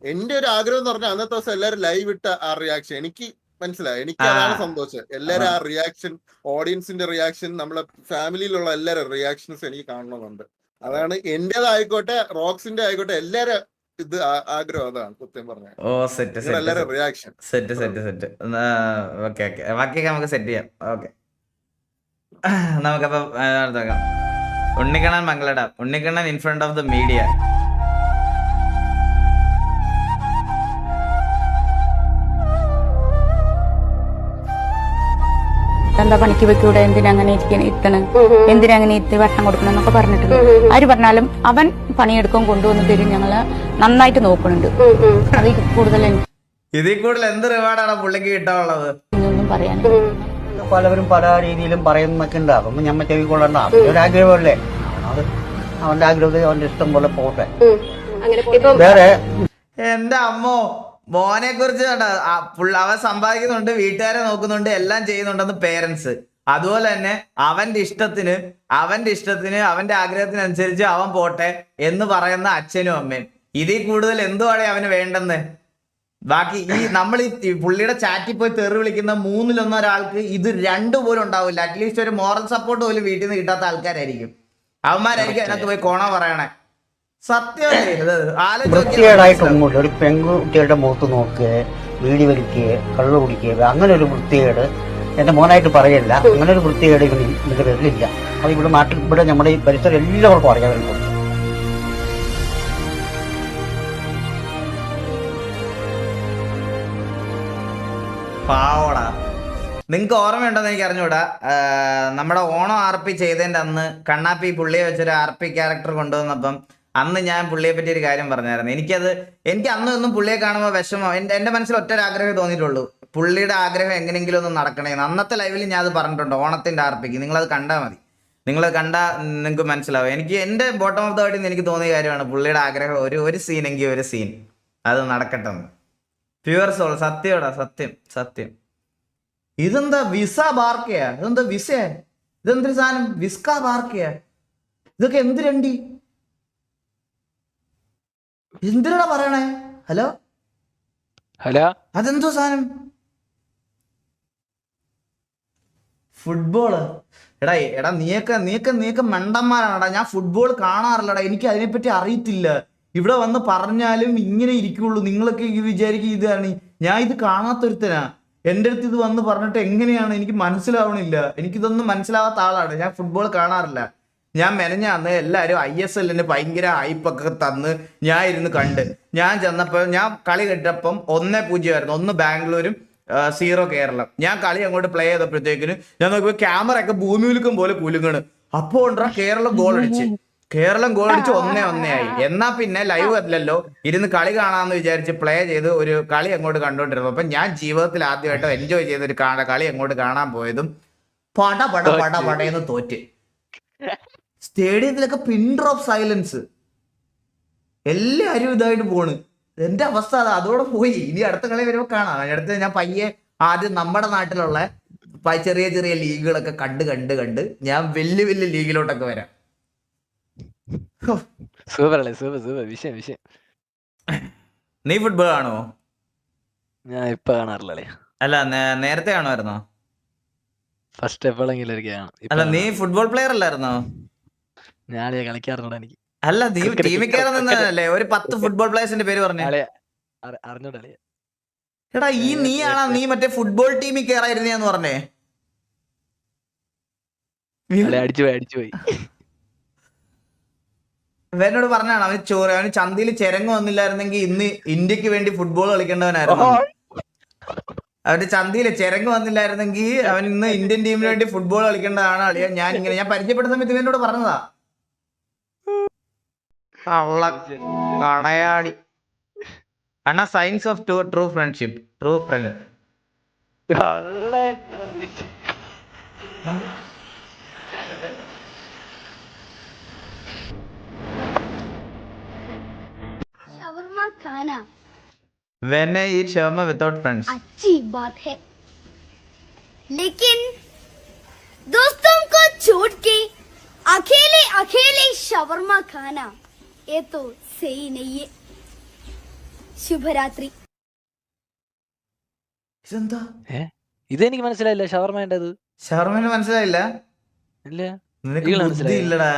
എന്റെ ഒരു ആഗ്രഹം എന്ന് പറഞ്ഞാൽ അന്നത്തെ ദിവസം എല്ലാവരും ലൈവ് ഇട്ട ആ റിയാക്ഷൻ എനിക്ക് മനസ്സിലായി. എനിക്ക് അതാണ് സന്തോഷം. എല്ലാരും ആ റിയാക്ഷൻ, ഓഡിയൻസിന്റെ റിയാക്ഷൻ, നമ്മളെ ഫാമിലിയിലുള്ള എല്ലാവരും റിയാക്ഷൻസ് എനിക്ക് കാണണമെന്നുണ്ട്. അതാണ് എന്റേതായിക്കോട്ടെ, റോക്സിന്റെ ആയിക്കോട്ടെ, എല്ലാരും ഇത് ആഗ്രഹം അതാണ് സത്യം പറഞ്ഞ. എല്ലാരും റിയാക്ഷൻ സെറ്റ്. ബാക്കിയൊക്കെ നമുക്ക് സെറ്റ് ചെയ്യാം. ഓക്കെ, നമുക്കപ്പോ ഉണ്ണിക്കണ്ണൻ മംഗളട, Unnikannan in front of the media. എന്താ പണിക്ക് വെക്കൂടെ, എന്തിനാ അങ്ങനെ ഇരുത്തണ്, എന്തിനാ അങ്ങനെ ഇരുത്തി ഭക്ഷണം കൊടുക്കണം എന്നൊക്കെ പറഞ്ഞിട്ടുണ്ട്. ആര് പറഞ്ഞാലും അവൻ പണിയെടുക്കും, കൊണ്ടുവന്ന് തരും, ഞങ്ങള് നന്നായിട്ട് നോക്കുന്നുണ്ട്. അതിൽ കൂടുതൽ ഇതിൽ കൂടുതൽ എന്ത് റിവാർഡാണ് പുള്ളിക്ക് കിട്ടാനുള്ളത്? എനിക്കൊന്നും പറയാൻ. പലവരും പല രീതിയിലും പറയുന്നൊക്കെ ഉണ്ട്. അതൊന്നും ഞമ്മ ചെവിക്കൊള്ളണ്ട. ഒരു ആഗ്രഹമല്ലേ, അത് അവന്റെ ആഗ്രഹത്തിൽ അവന്റെ ഇഷ്ടം പോലെ പോട്ടെ. വേറെ എന്റെ അമ്മോ, മോനെ കുറിച്ച് അവൻ സമ്പാദിക്കുന്നുണ്ട്, വീട്ടുകാരെ നോക്കുന്നുണ്ട്, എല്ലാം ചെയ്യുന്നുണ്ടെന്ന് പേരൻസ്. അതുപോലെ തന്നെ അവന്റെ ഇഷ്ടത്തിന് അവന്റെ ആഗ്രഹത്തിനനുസരിച്ച് അവൻ പോട്ടെ എന്ന് പറയുന്ന അച്ഛനും അമ്മയും. ഇതിൽ കൂടുതൽ എന്തുവാണ് അവന് വേണ്ടെന്ന്? ബാക്കി നമ്മൾ ഈ പുള്ളിയുടെ ചാറ്റിൽ പോയി തെറി വിളിക്കുന്ന 3-1 ഒരാൾക്ക് ഇത് 2 പോലും ഉണ്ടാവില്ല. അറ്റ്ലീസ്റ്റ് ഒരു മോറൽ സപ്പോർട്ട് പോലും വീട്ടിൽ നിന്ന് കിട്ടാത്ത ആൾക്കാരായിരിക്കും. അവന്മാരായിരിക്കും അതിനകത്ത് പോയി കോണ പറയണേ. സത്യമല്ലേ? വൃത്തികേടായിട്ടൊന്നുമില്ല. ഒരു പെൺകുട്ടികളുടെ മുഖത്ത് നോക്കുക, വീടി വലിക്കുക, കള്ളു കുടിക്കുക, അങ്ങനെ ഒരു വൃത്തികേട് എന്റെ മോനായിട്ട് പറയല്ല. അങ്ങനെ ഒരു വൃത്തികേട് ഇതിന്റെ പേരിലില്ല. അത് ഇവിടെ നാട്ടിൽ, ഇവിടെ നമ്മുടെ ഈ പരിസരം എല്ലാവർക്കും അറിയാൻ. പാവടാ. നിങ്ങക്ക് ഓർമ്മയുണ്ടോന്ന് എനിക്ക് അറിഞ്ഞൂടാ. നമ്മുടെ ഓണം RP ചെയ്തതിന്റെ അന്ന് കണ്ണാപ്പി പുള്ളിയെ വെച്ചൊരു RP ക്യാരക്ടർ കൊണ്ടുവന്നപ്പം അന്ന് ഞാൻ പുള്ളിയെ പറ്റി ഒരു കാര്യം പറഞ്ഞായിരുന്നു. എനിക്ക് അന്നൊന്നും പുള്ളിയെ കാണുമ്പോൾ വിഷമം. എന്റെ മനസ്സിൽ ഒറ്റ ആഗ്രഹമേ തോന്നിയിട്ടുള്ളൂ, പുള്ളിയുടെ ആഗ്രഹം എങ്ങനെയെങ്കിലും ഒന്ന് നടക്കണേന്ന്. അന്നത്തെ ലൈവിൽ ഞാൻ അത് പറഞ്ഞിട്ടുണ്ട്, ഓണത്തിന്റെ RPക്ക്. നിങ്ങളത് കണ്ടാൽ മതി. നിങ്ങളത് കണ്ടാൽ നിങ്ങൾക്ക് മനസ്സിലാവും. എന്റെ ബോട്ടം ഓഫ് ദ ഹേർട്ടിൽ എനിക്ക് തോന്നിയ കാര്യമാണ് പുള്ളിയുടെ ആഗ്രഹം ഒരു സീനെങ്കിൽ ഒരു സീൻ അത് നടക്കട്ടെ. Pure soul. സത്യമാടാ, സത്യം. ഇതെന്താ വിസ ബാർക്കയാ? ഇതെന്താ വിസയാ? ഇതെന്തൊരു സാധനം? വിസ്ക ബാർക്കയാ? ഇതൊക്കെ എന്തിരണ്ടി? എന്തിനാ പറയണേ? ഹലോ അതെന്തോ സാധനം? ഫുട്ബോള്? എടാ നീയൊക്കെ മണ്ടന്മാരാണടാ. ഞാൻ ഫുട്ബോൾ കാണാറില്ലടാ, എനിക്ക് അതിനെപ്പറ്റി അറിയത്തില്ല. ഇവിടെ വന്ന് പറഞ്ഞാലും ഇങ്ങനെ ഇരിക്കുള്ളൂ. നിങ്ങളൊക്കെ വിചാരിക്കും ഇതാണ്. ഞാൻ ഇത് കാണാത്തൊരുത്തനാ. എൻ്റെ അടുത്ത് ഇത് വന്ന് പറഞ്ഞിട്ട് എങ്ങനെയാണ് എനിക്ക് മനസ്സിലാവണില്ല. എനിക്കിതൊന്നും മനസ്സിലാവാത്ത ആളാണ്. ഞാൻ ഫുട്ബോൾ കാണാറില്ല. ഞാൻ മെനഞ്ഞാന്ന് എല്ലാവരും ISLന് ഭയങ്കര ഹൈപ്പൊക്കെ തന്ന് ഞാൻ ഇരുന്ന് കണ്ട്. ഞാൻ ചെന്നപ്പോൾ ഞാൻ കളി കേട്ടപ്പം 1-0 ആയിരുന്നു. 1 ബാംഗ്ലൂരും 0 കേരളം. ഞാൻ കളി അങ്ങോട്ട് പ്ലേ ചെയ്തപ്പോഴത്തേക്കിന് ഞാൻ നോക്കിയപ്പോൾ ക്യാമറ ഒക്കെ ഭൂമി ഉലുക്കം പോലെ കുലുങ്ങണ്. അപ്പോൾ ഉണ്ടാ കേരളം ഗോൾ അടിച്ച് 1-1 ആയി. എന്നാ പിന്നെ ലൈവ് അല്ലല്ലോ, ഇരുന്ന് കളി കാണാന്ന് വിചാരിച്ച് പ്ലേ ചെയ്ത് ഒരു കളി അങ്ങോട്ട് കണ്ടോണ്ടിരുന്നു. അപ്പൊ ഞാൻ ജീവിതത്തിൽ ആദ്യമായിട്ട് എൻജോയ് ചെയ്ത ഒരു കളി അങ്ങോട്ട് കാണാൻ പോയതും പടയെന്ന് തോറ്റ്. സ്റ്റേഡിയത്തിലൊക്കെ പിൻ ഡ്രോപ്പ് സൈലൻസ്, എല്ലാരും ഇതായിട്ട് പോണ്. എന്റെ അവസ്ഥ അതോടെ പോയി. ഇനി അടുത്ത കളി വരുമ്പോ കാണാം. അടുത്ത് ഞാൻ പയ്യെ ആദ്യം നമ്മുടെ നാട്ടിലുള്ള ചെറിയ ചെറിയ ലീഗുകളൊക്കെ കണ്ട് ഞാൻ വലിയ ലീഗിലോട്ടൊക്കെ വരാം. സൂപ്പർ വിഷയം. നീ ഫുട്ബോൾ ആണോ? ഞാൻ ഇപ്പൊ കാണാറില്ലേ. അല്ല, നേരത്തെ കാണുമായിരുന്നോ? ഫസ്റ്റ് എപ്പോഴെങ്കിലും അല്ല, നീ ഫുട്ബോൾ പ്ലെയർ അല്ലായിരുന്നോ? ഞാൻ കളിക്കാറുണ്ടോ? എനിക്ക് അല്ല, നീ ടീമിൽ കയറി നിന്നല്ലേ? ഒരു 10 ഫുട്ബോൾ പ്ലേയേഴ്സിന്റെ പേര് പറഞ്ഞു. അറിഞ്ഞൂടല്ലേ? എടാ, നീ മറ്റേ ഫുട്ബോൾ ടീമിൽ കയറായിരുന്നേന്ന് പറഞ്ഞേ. അടിച്ചുപോയി. എന്നോട് പറഞ്ഞാണ് അവന് ചന്തയിൽ ചെരങ്ങ് വന്നില്ലായിരുന്നെങ്കിൽ ഇന്ന് ഇന്ത്യക്ക് വേണ്ടി ഫുട്ബോൾ കളിക്കേണ്ടവനായിരുന്നു. അവന്റെ ചന്തയില് ചെരങ്ങ് വന്നില്ലായിരുന്നെങ്കിൽ അവൻ ഇന്ന് ഇന്ത്യൻ ടീമിന് വേണ്ടി ഫുട്ബോൾ കളിക്കേണ്ടതാണ് അളിയ. ഞാൻ പരിചയപ്പെട്ട സമയത്ത് ഇവനോട് പറഞ്ഞതാ. കണയാടി അണ്ണാ, science of true friendship. True front. When I eat shawarma without friends. अच्छी बात है, लेकिन दोस्तों को छोड़ के अकेले shawarma खाना ये तो सही नहीं है. शुभ रात्रि. ഇതെന്താ? ഇതെനിക്ക് മനസ്സിലായില്ല. ഷവർമേണ്ടത് ഷവർമേന് മനസ്സിലായില്ല? ഇല്ല, നിനക്ക് ബുദ്ധി ഇല്ലടാ.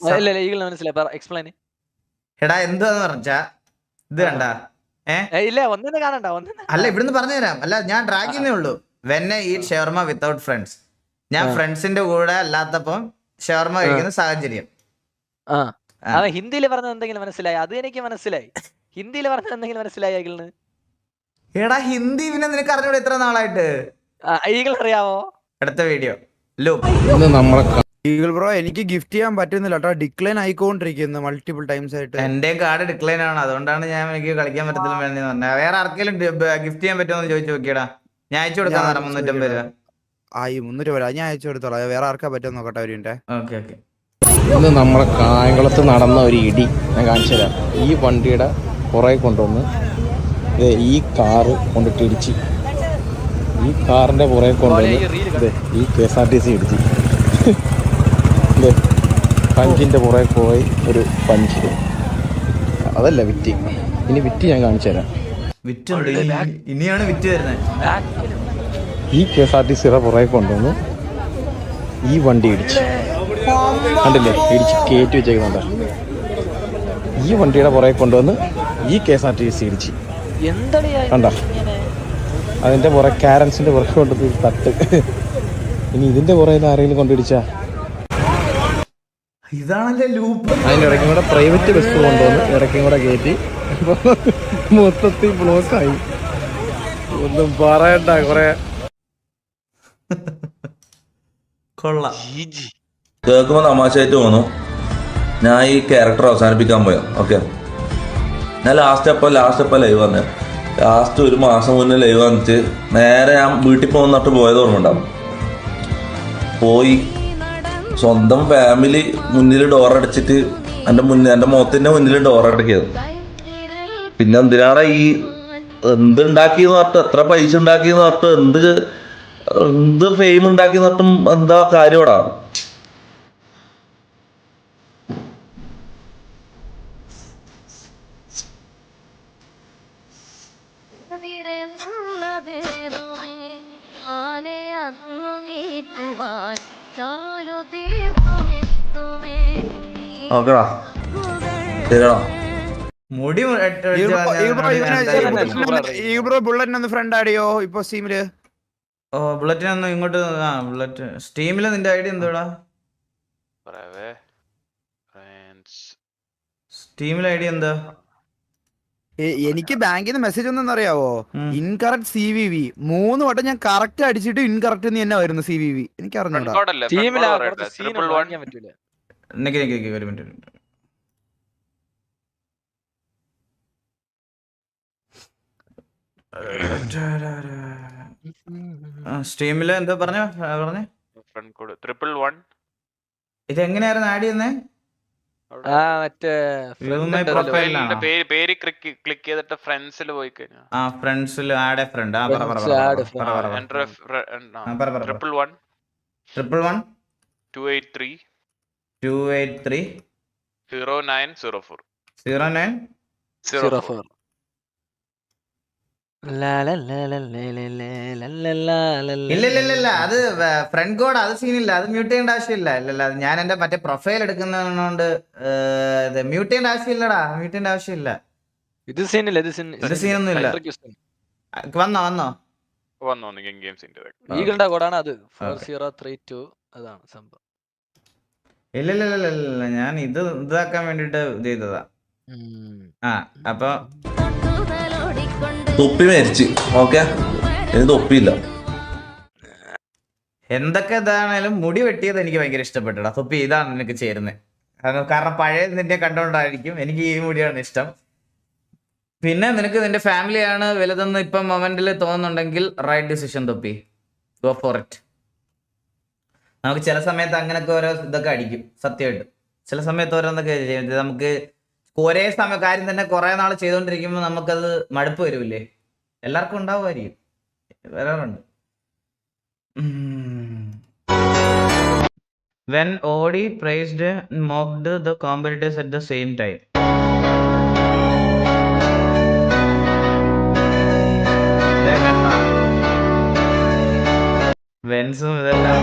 മനസ്സിലായി. എക്സ്പ്ലെയിൻ. എടാ, എന്തുവാന്ന് പറഞ്ഞാ ഇത് കണ്ടാ? ഇല്ല, ഒന്നിനെ കാണണ്ട. അല്ല, ഇവിടുന്ന് പറഞ്ഞുതരാം. അല്ല, ഞാൻ ഡ്രാഗ് ചെയ്യുന്നേ ഉള്ളൂ. When I eat shawarma without friends. ഞാൻ ഫ്രണ്ട്സിന്റെ കൂടെ അല്ലാത്തപ്പം ഷവർമ കഴിക്കുന്ന സാഹചര്യം. ഹിന്ദിയിൽ പറഞ്ഞത് എന്തെങ്കിലും മനസ്സിലായി? അത് എനിക്ക് മനസ്സിലായി. ഹിന്ദിയിൽ പറഞ്ഞത് എന്തെങ്കിലും മനസ്സിലായി അഖിലിന്? എടാ, ഹിന്ദി പിന്നെ നിനക്ക് അറിഞ്ഞൂടെ എത്ര നാളായിട്ട്? ഈഗിൾ അറിയാവോ? അടുത്ത വീഡിയോ ലൂപ്പ്. ഈഗിൾ ബ്രോ എനിക്ക് ഗിഫ്റ്റ് ചെയ്യാൻ പറ്റുന്നില്ല കേട്ടോ, ഡിക്ലൈൻ ആയിക്കൊണ്ടിരിക്കുന്നു മൾട്ടിപ്പിൾ ടൈംസ് ആയിട്ട്. എന്റെ കാർഡ് ഡിക്ലൈൻ ആണ്, അതുകൊണ്ടാണ് എനിക്ക് കളിക്കാൻ പറ്റത്തില്ല വേണ്ടി പറഞ്ഞത്. വേറെ ആർക്കെങ്കിലും ഗിഫ്റ്റ് ചെയ്യാൻ പറ്റുമോ എന്ന് ചോദിച്ചു നോക്കിയടാ. ഞാൻ അയച്ചു കൊടുക്കാൻ 350 രൂപ. 300 രൂപ ഞാൻ അയച്ചു കൊടുത്തോളാം. വേറെ ആർക്കാ പറ്റുമോ നോക്കട്ടെ ഒരു മിനിറ്റ്. Okay okay. ഇന്ന് നമ്മുടെ കായംകുളത്ത് നടന്ന ഒരു ഇടി ഞാൻ കാണിച്ചു തരാം. ഈ വണ്ടിയുടെ പുറകെ കൊണ്ടുവന്ന് ഈ കാറ് കൊണ്ടിട്ട് ഇടിച്ച്, ഈ കാറിന്റെ പുറകെ കൊണ്ടുവന്ന് ഈ KSRTC ഇടിച്ച്, പഞ്ചിന്റെ പുറകെ പോയി ഒരു പഞ്ച്. അതല്ല വിറ്റ്, ഇനി വിറ്റ് ഞാൻ കാണിച്ചു തരാം. വിറ്റുണ്ട്, ഇനിയാണ് വിറ്റ് വരുന്നത്. ഈ KSRTCയുടെ പുറകെ കൊണ്ടുവന്ന് ഈ വണ്ടി ഇടിച്ച്, കണ്ടില്ലേ, ഇടിച്ച് കയറ്റി വെച്ചേക്കുന്നുണ്ട്. ഈ വണ്ടിയുടെ പുറകെ കൊണ്ടുവന്ന് ഈ KSRTC ഇടിച്ച്, കണ്ട അതിന്റെ പുറകെ കാരൻസിന്റെ പുറകെ കൊണ്ടുവന്ന് തട്ട്. ഇനി ഇതിന്റെ പുറകിൽ ആരെങ്കിലും കൊണ്ടിടിച്ചാ ഇതാണല്ലേ ലൂപ്പ്. അതിന്റെ ഇടയ്ക്കും കൂടെ പ്രൈവറ്റ് ബസ് കൊണ്ടുവന്ന് ഇടയ്ക്കും കൂടെ കയറ്റി മൊത്തത്തിൽ ബ്ലോക്കായി. ഒന്നും പറയണ്ട, കൊറേ കൊള്ളാം. കേൾക്കുമ്പോൾ തമാശയായിട്ട് തോന്നും. ഞാൻ ഈ ക്യാരക്ടർ അവസാനിപ്പിക്കാൻ പോയോ. ഓക്കെ, ഞാൻ ലാസ്റ്റ് അപ്പം ലൈവ് വന്നത്. ലാസ്റ്റ് 1 മാസം മുന്നേ ലൈവ് വന്നിട്ട് നേരെ ഞാൻ വീട്ടിൽ പോകുന്നിട്ട് പോയത് ഓർമ്മ ഉണ്ടാവും. പോയി സ്വന്തം ഫാമിലി മുന്നിൽ ഡോറടച്ചിട്ട് എൻ്റെ മുഖത്തിൻ്റെ മുന്നിൽ ഡോറടക്കിയത്. പിന്നെ എന്തിനാണ് ഈ എന്തുണ്ടാക്കിയെന്ന് പറഞ്ഞിട്ട്, എത്ര പൈസ ഉണ്ടാക്കിയെന്ന് പറഞ്ഞിട്ട്, എന്ത് ഫെയിം ഉണ്ടാക്കിയെന്ന് പറഞ്ഞിട്ടും എന്താ കാര്യമാടാ. ഓക്കെടാ, ശരിയാടാ. മുടി ബുള്ളറ്റിനൊന്ന് ഫ്രണ്ട് ആടിയോ ഇപ്പൊ സ്റ്റീമില്? ഓ ബുള്ളറ്റിനൊന്നും ഇങ്ങോട്ട്. ബുള്ളറ്റ് സ്റ്റീമില് നിന്റെ ഐഡി എന്തോടാ? സ്റ്റീമിലെ ഐഡി എന്താ? എനിക്ക് ബാങ്കിൽ നിന്ന് മെസ്സേജ് ഒന്നും അറിയാവോ? ഇൻകറക്റ്റ് CVV 3 വട്ടം ഞാൻ കറക്റ്റ് അടിച്ചിട്ട് ഇൻകറക്റ്റ് നീ എന്നാ വരുന്നു CVV. എനിക്ക് അറിഞ്ഞൂടാ. ഒരു മിനിറ്റ്. സ്ട്രീമില് എന്താ പറഞ്ഞേ? ഇത് എങ്ങനെയായിരുന്നു ആഡ് ചെയ്യുന്നേ? പേര് ക്ലിക്ക് ചെയ്തിട്ട് ഫ്രണ്ട്സിൽ പോയി കഴിഞ്ഞാൽ ഫ്രണ്ട്സിൽ ആഡ് എ ഫ്രണ്ട്. 283 0904. ഇല്ല അത് ഫ്രണ്ട് കോഡ്, അത് സീനില്ല. അത് മ്യൂട്ട് ചെയ്യേണ്ട ആവശ്യമില്ല. ഇല്ല ഞാൻ എന്റെ മറ്റേ പ്രൊഫൈൽ എടുക്കുന്നതുകൊണ്ട് മ്യൂട്ട് ചെയ്യേണ്ട ആവശ്യമില്ലടാ. മ്യൂട്ട് ചെയ്യേണ്ട ആവശ്യമില്ല. ഇത് സീനൊന്നും ഇല്ല. വന്നോ ഈഗിളിന്റെ കോഡാണ് അത്. 4032 അതാണ് സംഭവം. ഇല്ല ഞാൻ ഇതാക്കാൻ വേണ്ടിട്ട് ഇത് ചെയ്തതാ. അപ്പൊ തൊപ്പി മരിച്ച്. ഓക്കെ, ഇനി തൊപ്പിയില്ല. എന്തൊക്കെ ഇതാണേലും മുടി വെട്ടിയത് എനിക്ക് ഭയങ്കര ഇഷ്ടപ്പെട്ടടാ. തൊപ്പി ഇതാണ് നിനക്ക് ചേരുന്നത്. കാരണം പഴയ നിന്റെ കണ്ടോണ്ടായിരിക്കും എനിക്ക് ഈ മുടിയാണ് ഇഷ്ടം. പിന്നെ നിനക്ക് നിന്റെ ഫാമിലിയാണ് വലുതെന്ന് ഇപ്പം മൊമെന്റിൽ തോന്നുന്നുണ്ടെങ്കിൽ റൈറ്റ് ഡിസിഷൻ തൊപ്പി. Go for it. നമുക്ക് ചില സമയത്ത് അങ്ങനൊക്കെ ഓരോ ഇതൊക്കെ അടിക്കും. സത്യമായിട്ട് ചില സമയത്ത് ഓരോന്നൊക്കെ നമുക്ക് ഒരേ കാര്യം തന്നെ കുറെ നാൾ ചെയ്തോണ്ടിരിക്കുമ്പോൾ നമുക്കത് മടുപ്പ് വരൂല്ലേ? എല്ലാവർക്കും ഉണ്ടാവുമായിരിക്കും, വരാറുണ്ട്. When Odi praised and mocked the competitors at the same time. വെൻസും ഇതെല്ലാം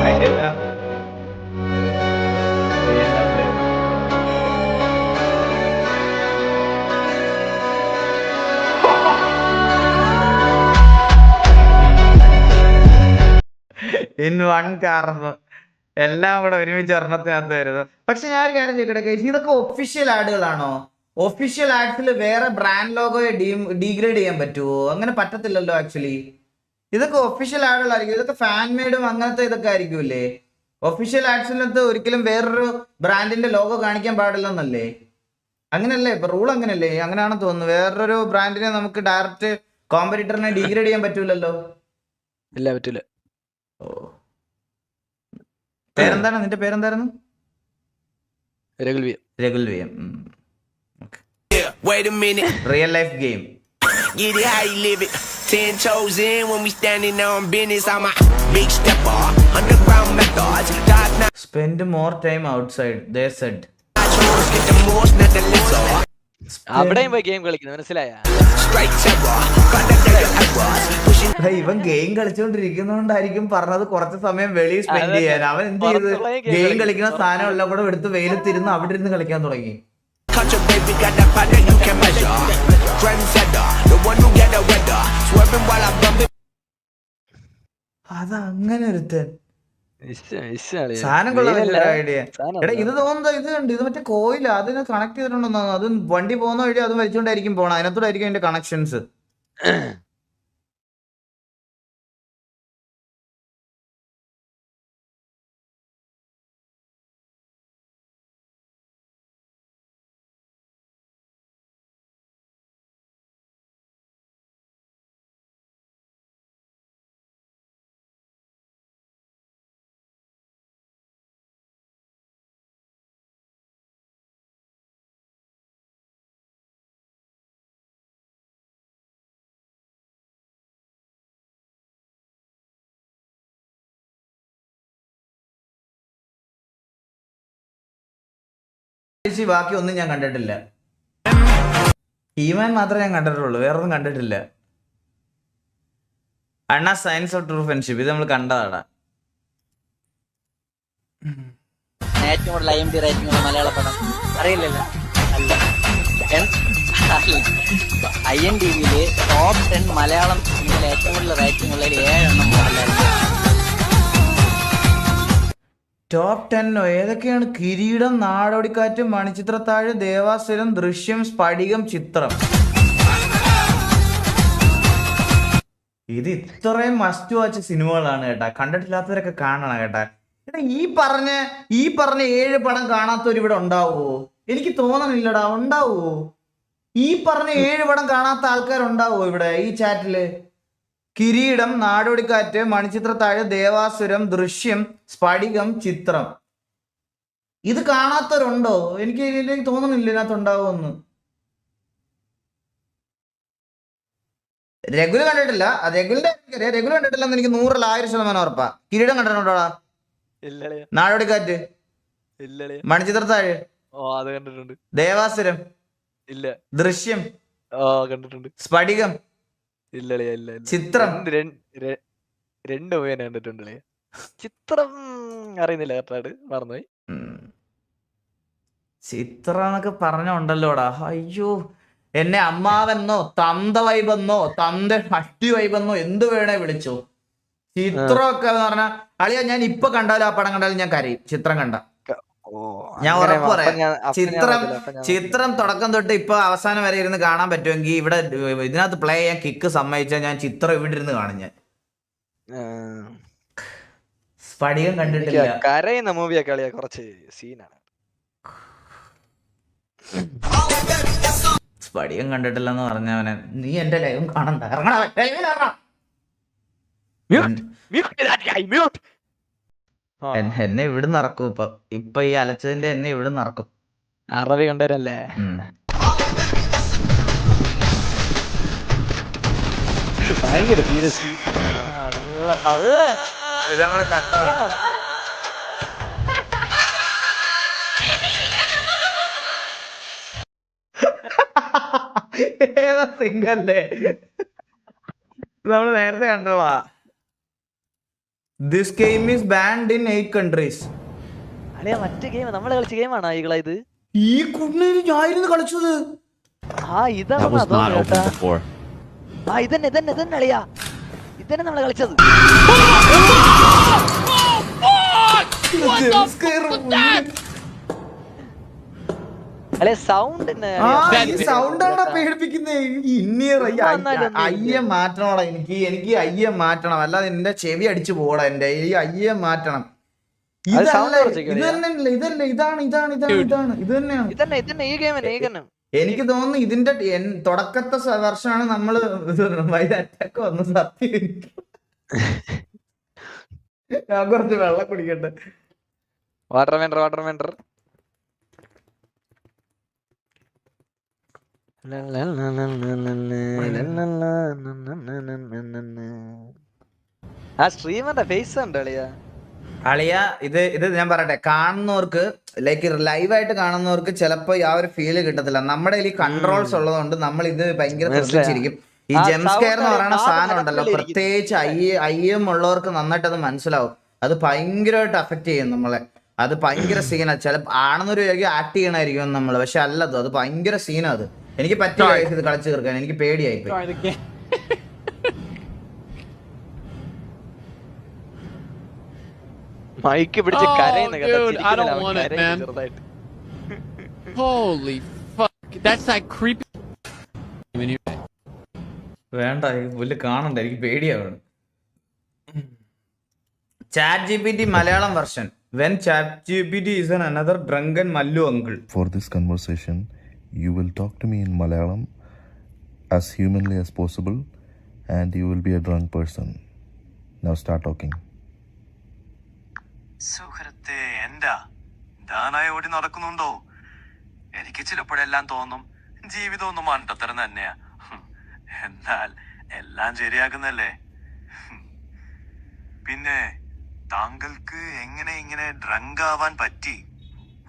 ഇൻ വൺ കാർന്ന് എല്ലാം കൂടെ ഒരുമിച്ച് ഒരെണ്ണത്തിനകത്ത് വരുന്നത്. പക്ഷെ ഞാൻ കാര്യം ചോദിക്കട്ടെ, ഇതൊക്കെ ഒഫീഷ്യൽ ആഡുകളാണോ? ഒഫീഷ്യൽ ആഡ്സിൽ വേറെ ബ്രാൻഡ് ലോഗോയെ ഡീഗ്രേഡ് ചെയ്യാൻ പറ്റുമോ? അങ്ങനെ പറ്റത്തില്ലല്ലോ ആക്ച്വലി. ഇതൊക്കെ ഒഫീഷ്യൽ ആഡുകളായിരിക്കും, ഇതൊക്കെ ഫാൻ മെയ്ഡും അങ്ങനത്തെ ഇതൊക്കെ ആയിരിക്കുമല്ലേ? ഒഫീഷ്യൽ ആഡ്സിനകത്ത് ഒരിക്കലും വേറൊരു ബ്രാൻഡിന്റെ ലോഗോ കാണിക്കാൻ പാടില്ലെന്നല്ലേ? അങ്ങനല്ലേ ഇപ്പൊ റൂൾ? അങ്ങനല്ലേ? അങ്ങനെയാണെന്ന് തോന്നുന്നു. വേറൊരു ബ്രാൻഡിനെ നമുക്ക് ഡയറക്റ്റ് കോമ്പറ്റീറ്ററിനെ ഡിഗ്രേഡ് ചെയ്യാൻ പറ്റൂലല്ലോ. ഇല്ല പറ്റില്ല. പേരെന്താണ്? നിന്റെ പേരെന്തായിരുന്നു? രഘുൽവിയം. രഘുൽവിയം. Real life game. Get it how you live it. 10 toes in when we standing on business. I'm a big stepper. Underground methods. Spend more time outside, they said. അവിടെയും പോയി ഗെയിം കളിക്കുന്നു, മനസ്സിലായ? ഇവൻ ഗെയിം കളിച്ചോണ്ടിരിക്കുന്നോണ്ടായിരിക്കും പറഞ്ഞത് കുറച്ച് സമയം വെളിയിൽ സ്പെൻഡ് ചെയ്യാൻ. അവൻ എന്ത് ചെയ്ത് ഗെയിം കളിക്കുന്ന സാധനം എല്ലാം കൂടെ എടുത്ത് വെയിലത്തിരുന്ന് അവിടെ ഇരുന്ന് കളിക്കാൻ തുടങ്ങി. അതങ്ങനെ ഒരുത്തൻ സാധനം കൊള്ളാൻ ഐഡിയ. എടാ ഇത് തോന്നുന്നത് ഇത് കണ്ട്, ഇത് മറ്റേ കോയില അതിനെ കണക്ട് ചെയ്തിട്ടുണ്ടെന്ന് തോന്നുന്നു. അത് വണ്ടി പോകുന്ന വഴി അത് വലിച്ചോണ്ടായിരിക്കും പോണം, അതിനകത്തൂടെ ആയിരിക്കും അതിന്റെ കണക്ഷൻസ്. ബാക്കി ഒന്നും ഞാൻ കണ്ടിട്ടില്ല. ഹീമാൻ മാത്രമേ ഞാൻ കണ്ടിട്ടുള്ളൂ, വേറൊന്നും കണ്ടിട്ടില്ല. അണ്ണാ സയൻസ് ഓഫ് ട്രൂ ഫ്രണ്ട്ഷിപ്പ് ഇത് നമ്മൾ കണ്ടതാടാ. ഏറ്റവും കൂടുതൽ IMDb റേറ്റിംഗ് ഉള്ള മലയാള പടം അറിയില്ലല്ലോ. അല്ല IMDbയില് ടോപ്പ് 10 മലയാളം സിനിമയിൽ ഏറ്റവും കൂടുതൽ റേറ്റിംഗ് ഉള്ള 7 എണ്ണം ടോപ്പ് 10 ഏതൊക്കെയാണ്? കിരീടം, നാടോടിക്കാറ്റ്, മണിച്ചിത്രത്താഴ്, ദേവാസുരം, ദൃശ്യം, സ്ഫടികം, ചിത്രം. ഇത് ഇത്രയും മസ്റ്റ് വാച്ച് സിനിമകളാണ് കേട്ടാ. കണ്ടിട്ടില്ലാത്തവരൊക്കെ കാണണം കേട്ടാ. എടാ ഈ പറഞ്ഞ 7 പടം കാണാത്തവർ ഇവിടെ ഉണ്ടാവുമോ? എനിക്ക് തോന്നണില്ലടാ. ഉണ്ടാവുമോ? ഈ പറഞ്ഞ 7 പടം കാണാത്ത ആൾക്കാരുണ്ടാവുമോ ഇവിടെ ഈ ചാറ്റില്? കിരീടം, നാടോടിക്കാറ്റ്, മണിച്ചിത്രത്താഴ്, ദേവാസുരം, ദൃശ്യം, സ്ഫടികം, ചിത്രം. ഇത് കാണാത്തവരുണ്ടോ? എനിക്ക് തോന്നുന്നില്ല ഇതിനകത്ത് ഉണ്ടാവുമെന്ന്. രഘുല് കണ്ടിട്ടില്ല. രഘുലിന്റെ രഘുല് കണ്ടിട്ടില്ലെന്ന് എനിക്ക് 100% ഉറപ്പാ. കിരീടം കണ്ടിട്ടുണ്ടോടാ? നാടോടിക്കാറ്റ്, മണിച്ചിത്രത്താഴ്, ദേവാസുരം, ദൃശ്യം, സ്ഫടികം, ചിത്രം. 2 മൂവി കണ്ടിട്ടുണ്ട്. ചിത്രം അറിയുന്നില്ല, മറന്നുപോയി. ചിത്രം എന്നൊക്കെ പറഞ്ഞുണ്ടല്ലോടാ. അയ്യോ, എന്നെ അമ്മാവെന്നോ തന്ത വൈബെന്നോ തന്ത ഹട്ടി വൈബെന്നോ എന്ത് വേണേ വിളിച്ചോ. ചിത്രമൊക്കെ എന്ന് പറഞ്ഞാൽ അളിയാ, ഞാൻ ഇപ്പൊ കണ്ടാലും ആ പടം കണ്ടാലും ഞാൻ കരയും. ചിത്രം കണ്ട ഞാൻ ഉറപ്പ് പറയാം. ചിത്രം തുടക്കം തൊട്ട് ഇപ്പൊ അവസാനം വരെ ഇരുന്ന് കാണാൻ പറ്റുമെങ്കിൽ ഇവിടെ ഇതിനകത്ത് പ്ലേ ചെയ്യാൻ കിക്ക് സമ്മതിച്ചാൽ ഞാൻ ചിത്രം ഇവിടെ ഇരുന്ന് കാണും. ഞാൻ സ്ഫടികം കണ്ടിട്ടില്ല. കരയുന്ന മൂവിയൊക്കെ കളിയാ കുറച്ച് സീനാണ്. സ്ഫടികം കണ്ടിട്ടില്ലെന്ന് പറഞ്ഞവനെ നീ എന്റെ ലൈവും കാണണ്ട. എന്നെ ഇവിടുന്ന് ഇറക്കും. ഇപ്പൊ ഈ അലച്ചതിന്റെ എന്നെ ഇവിടുന്ന് ഇറക്കും. അറബി കണ്ടവരല്ലേ? ഭയങ്കര സീരിയസ്. ഏതാ സിംഗല്ലേ നമ്മള് നേരത്തെ കണ്ടതാ. This game is banned in 8 countries. അളിയാ മറ്റേ ഗെയിം നമ്മള് കളിച്ച ഗെയിമാണോ ഈകളാ ഇത്? ഈ കുണ്ണേര് ഞാനിരുന്ന് കളിച്ചത്. ഇതന്നെ അളിയാ, ഇതന്നെ നമ്മള് കളിച്ചത്. അല്ലെ സൗണ്ട് സൗണ്ടാണ് പേടിപ്പിക്കുന്നത്. ഇന്നിയർ അയ്യ മാറ്റണോടാ. എനിക്ക് അയ്യ മാറ്റണം, അല്ലാതെ എന്റെ ചെവി അടിച്ചു പോടാ. എന്റെ ഈ അയ്യ മാറ്റണം. ഇത് തന്നെയല്ലേ, ഇത് തന്നെയാണ്. എനിക്ക് തോന്നുന്നു ഇതിന്റെ തുടക്കത്തെ വർഷമാണ് നമ്മള് അറ്റാക്ക് വന്ന്. സത്യം ഞാൻ കുറച്ച് വെള്ളം കുടിക്കട്ടെ. വാട്ടർ വെൻഡർ ആ സ്ട്രീമറിന്റെ ഫേസ് ഉണ്ട് അളിയ. ഇത് ഞാൻ പറയട്ടെ, കാണുന്നവർക്ക് ലൈക്ക് ലൈവായിട്ട് കാണുന്നവർക്ക് ചിലപ്പോ ആ ഒരു ഫീല് കിട്ടത്തില്ല. നമ്മുടെ ഈ കൺട്രോൾസ് ഉള്ളതുകൊണ്ട് നമ്മൾ ഇത് ഭയങ്കര ശ്രദ്ധിച്ചിരിക്കും. ഈ ജംസ്കെയർ എന്ന് പറയുന്ന സാധനം ഉണ്ടല്ലോ, പ്രത്യേകിച്ച് അയ്യം ഉള്ളവർക്ക് നന്നായിട്ട് അത് മനസ്സിലാവും. അത് ഭയങ്കരമായിട്ട് അഫക്ട് ചെയ്യും നമ്മളെ. അത് ഭയങ്കര സീനാ. ചിലപ്പോ ആണെന്നൊരു ആക്ട് ചെയ്യണമായിരിക്കും നമ്മള്, പക്ഷെ അല്ലത്. അത് ഭയങ്കര സീനാ. അത് എനിക്ക് പറ്റില്ല ഇത് കളിച്ചു തീർക്കാൻ. എനിക്ക് പേടിയായി. മൈക്ക് പിടിച്ച് കരയുന്ന വേണ്ട, പുല്ല് കാണണ്ട. എനിക്ക് പേടിയാവണം. ChatGPT Malayalam version. When ChatGPT is another drunken Mallu uncle. For this conversation, you will talk to me in Malayalam as humanly as possible, and you will be a drunk person. Now start talking. സുഹൃത്തെ, ദാനായി ഓടി നടക്കുന്നുണ്ടോ? എനിക്ക് ചിലപ്പോഴെല്ലാം തോന്നും ജീവിതമൊന്നും മണ്ടത്തരം തന്നെയാ. എന്നാൽ എല്ലാം ശരിയാക്കുന്നല്ലേ. പിന്നെ താങ്കൾക്ക് എങ്ങനെ ഇങ്ങനെ ഡ്രങ്ക് ആവാൻ പറ്റി?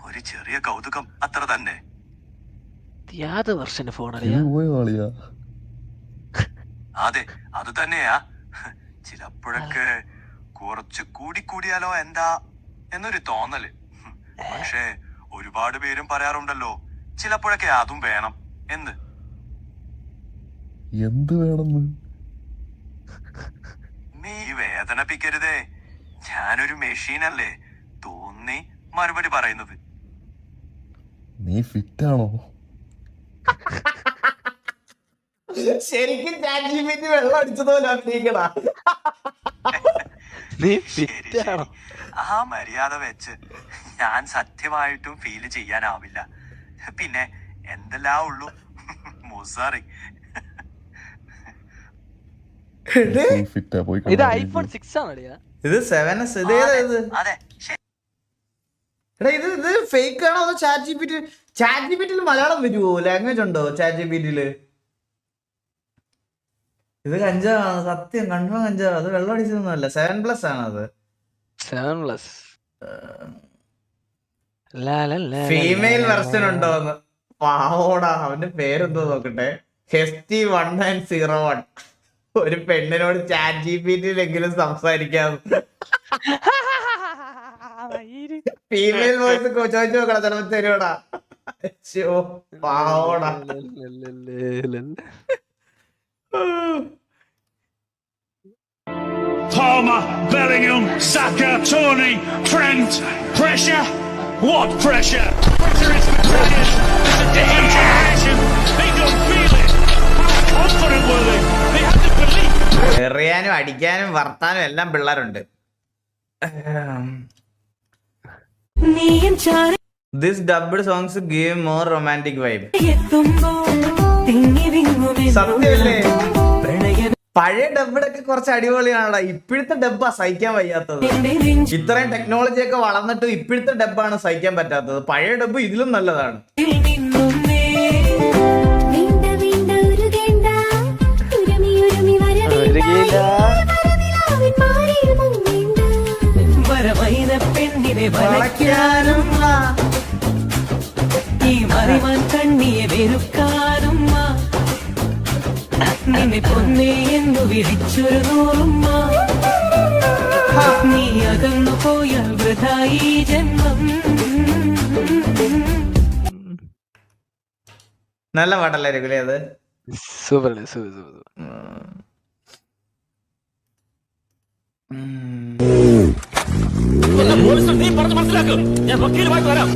ഒരു ചെറിയ കൗതുകം, അത്ര തന്നെ. അതെ, അത് തന്നെയാ. ചിലപ്പോഴൊക്കെ കുറച്ച് കൂടിയാലോ എന്താ എന്നൊരു തോന്നല്. പക്ഷേ ഒരുപാട് പേരും പറയാറുണ്ടല്ലോ, ചിലപ്പോഴൊക്കെ അതും വേണം എന്ന്. എന്ത് വേണമെന്ന്? നീ വേദനിപ്പിക്കരുതേ, ഞാനൊരു മെഷീനല്ലേ, തോന്നി മറുപടി പറയുന്നത്. നീ ഫിറ്റാണോ? ശരിക്കും ChatGPT വെള്ളം അടിച്ചതുപോലെ അഭിനയിക്കടാ. ആ മര്യാദ വെച്ച് ഞാൻ സത്യമായിട്ടും ഫീല് ചെയ്യാനാവില്ല. പിന്നെ എന്തെല്ലാം ഉള്ളു മുസാറി. ഇത് ഐഫോൺ 6 ആണോ? ഇത് 7S. ഇത് ഫേക്ക് ആണോ അതോ ChatGPT മലയാളം വരുവോ? ലാംഗ്വേജ് ഉണ്ടോ ChatGPT? ഇത് കഞ്ചാവാണ്, സത്യം. കൺഫേം കഞ്ചാവ്. അത് വെള്ളം അടിച്ചതൊന്നുമല്ല. 7+ ആണ് അത്. 7+. ഫീമെയിൽ വെർഷൻ ഉണ്ടോന്ന്. പാവോടാ, അവന്റെ പേരെന്തോ നോക്കട്ടെ. HT1901. ഒരു പെണ്ണിനോട് ChatGPT-യിലെങ്കിലും സംസാരിക്കാം. ഫീമെയിൽ വോയിസ് ചോദിച്ചു നോക്കടാ, ചിലപ്പോ തരുവടാ. പാവോടാ. Palmer, Bellingham, Saka, Tony, Trent, pressure? What pressure? Pressure is for players. It's a demonstration. They don't feel it. How confident were they? They had the belief. എറിയാനും അടിക്കാനും വർത്താനും എല്ലാം പിള്ളേരുണ്ട്. This dubbed songs give more romantic vibe. സത്യമല്ലേ? പഴയ ഡബ്ബിടൊക്കെ കുറച്ച് അടിപൊളിയാണല്ലോ. ഇപ്പോഴത്തെ ഡബ്ബാ സഹിക്കാൻ വയ്യാത്തത്. ഇത്രയും ടെക്നോളജി ഒക്കെ വളർന്നിട്ടും ഇപ്പോഴത്തെ ഡബ്ബാണ് സഹിക്കാൻ പറ്റാത്തത്. പഴയ ഡബ്ബ് ഇതിലും നല്ലതാണ്. നിന്നെ പൊന്നേ എന്നു വിളിച്ചൊരു നൂറുമ്മ, നീ അകന്നു പോയാൽ വൃഥായി ജന്മം. നല്ല പാട്ടല്ലായിരിക്കും അത്. സൂപ്പർ. മനസ്സിലാക്കും. ഞാൻ വക്കീലുമായിട്ട് വരാം.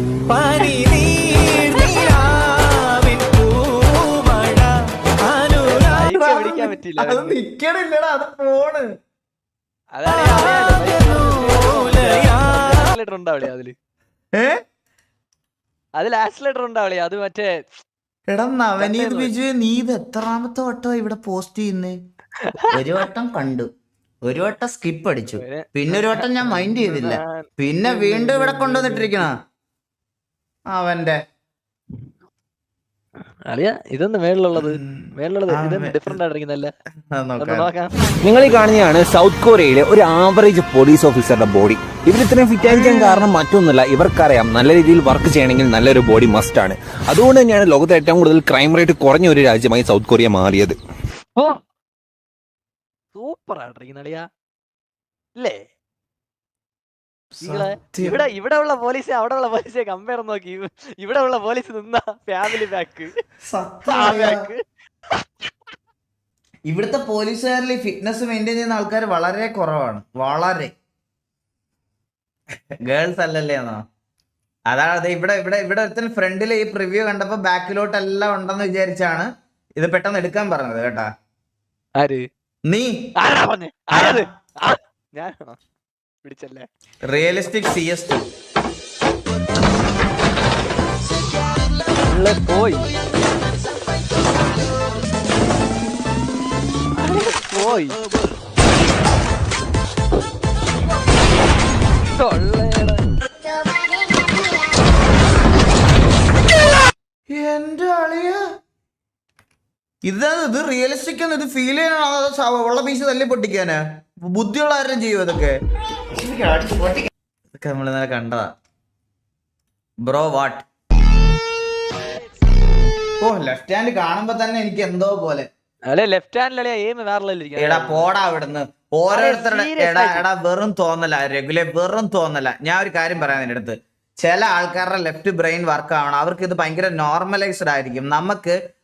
പറ്റിയില്ല അത് നിക്കണില്ലടാ, അത് ഫോണ്. ആക്സിലേറ്റർ ഉണ്ടാവില്ലേ അതില്? അതിൽ ആക്സിലേറ്റർ ഉണ്ടാവില്ലേ? അത് മറ്റേ എടാ നവനീത് ബിജു, നീ ഇത് എത്രാമത്തെ വട്ടം ഇവിടെ പോസ്റ്റ് ചെയ്യുന്നേ? ഒരു വട്ടം കണ്ടു, ഒരു വട്ടം സ്കിപ്പ് അടിച്ചു, പിന്നെ ഒരു വട്ടം ഞാൻ മൈൻഡ് ചെയ്തില്ല, പിന്നെ വീണ്ടും ഇവിടെ കൊണ്ടുവന്നിട്ടിരിക്കണ അവന്റെ. അളിയ ഇതൊന്ന് മേളിലുള്ളത് ഇതൊന്ന് ഡിഫറെന്റ് ആയിട്ടിരിക്കുന്നല്ലേ. നിങ്ങൾ ഈ കാണുന്നതാണ് സൗത്ത് കൊറിയയിലെ ഒരു ആവറേജ് പോലീസ് ഓഫീസറുടെ ബോഡി. ഇവർ ഇത്രയും ഫിറ്റ് ആയിരിക്കാൻ കാരണം മറ്റൊന്നുമല്ല, ഇവർക്കറിയാം നല്ല രീതിയിൽ വർക്ക് ചെയ്യണമെങ്കിൽ നല്ലൊരു ബോഡി മസ്റ്റ് ആണ്. അതുകൊണ്ട് തന്നെയാണ് ലോകത്തെ ഏറ്റവും കൂടുതൽ ക്രൈം റേറ്റ് കുറഞ്ഞ ഒരു രാജ്യമായി സൗത്ത് കൊറിയ മാറിയത്. സൂപ്പർ ആയിട്ടിരിക്കുന്ന അളിയ അല്ലേ? ഇവിടെ ഉള്ള പോലീസ് അവിടെ ഉള്ള പോലീസെ കമ്പയർ നോക്കി, ഇവിടെ ഉള്ള പോലീസ് നിന്ന ഫാമിലി ബാക്ക്. ഇവിടുത്തെ പോലീസുകാരിൽ ഫിറ്റ്നസ് മെയിൻറ്റെയിൻ ചെയ്യുന്ന ആൾക്കാർ വളരെ കുറവാണ്, വളരെ. ഗേൾസ് അല്ലല്ലേ എന്നോ? അതാണ് ഇവിടെ ഇവിടെ ഇവിടെ ഒരുത്തൻ ഫ്രണ്ടിൽ ഈ പ്രിവ്യൂ കണ്ടപ്പോ ബാക്കിലോട്ട് എല്ലാം ഉണ്ടെന്ന് വിചാരിച്ചാണ് ഇത് പെട്ടെന്ന് എടുക്കാൻ പറഞ്ഞത് കേട്ടാ. ആര്? നീ. ഞാനാണോ പിടിച്ചല്ലേ? റിയലിസ്റ്റിക് CS2 പോയി പോയി എന്റെ അളിയ, ഇത് റിയലിസ്റ്റിക് ആണ്? ഇത് ഫീൽ ചെയ്യാനാണോ ഉള്ള പീസ് തല്ലി പൊട്ടിക്കാന്? ബുദ്ധിയുള്ള ആരും ചെയ്യും ഇതൊക്കെ? ഇതൊക്കെ നമ്മൾ ഇന്നലെ കണ്ടതാ ബ്രോ. വാട്ട്? ഓ, ലെഫ്റ്റ് ഹാൻഡ് കാണുമ്പോ തന്നെ എനിക്ക് എന്തോ പോലെ. ലെഫ്റ്റ് ഹാൻഡിലെ എയിം വേറെ. എടാ പോടാ അവിടുന്ന്. ഓരോരുത്തരുടെ എടാ വെറും തോന്നല, റെഗുലർ വെറും തോന്നല. ഞാൻ ഒരു കാര്യം പറയാൻ നിന്റെ അടുത്ത്, ചില ആൾക്കാരുടെ ലെഫ്റ്റ് ബ്രെയിൻ വർക്ക് ആവണം, അവർക്ക് ഇത് ഭയങ്കര നോർമലൈസ്ഡ് ആയിരിക്കും.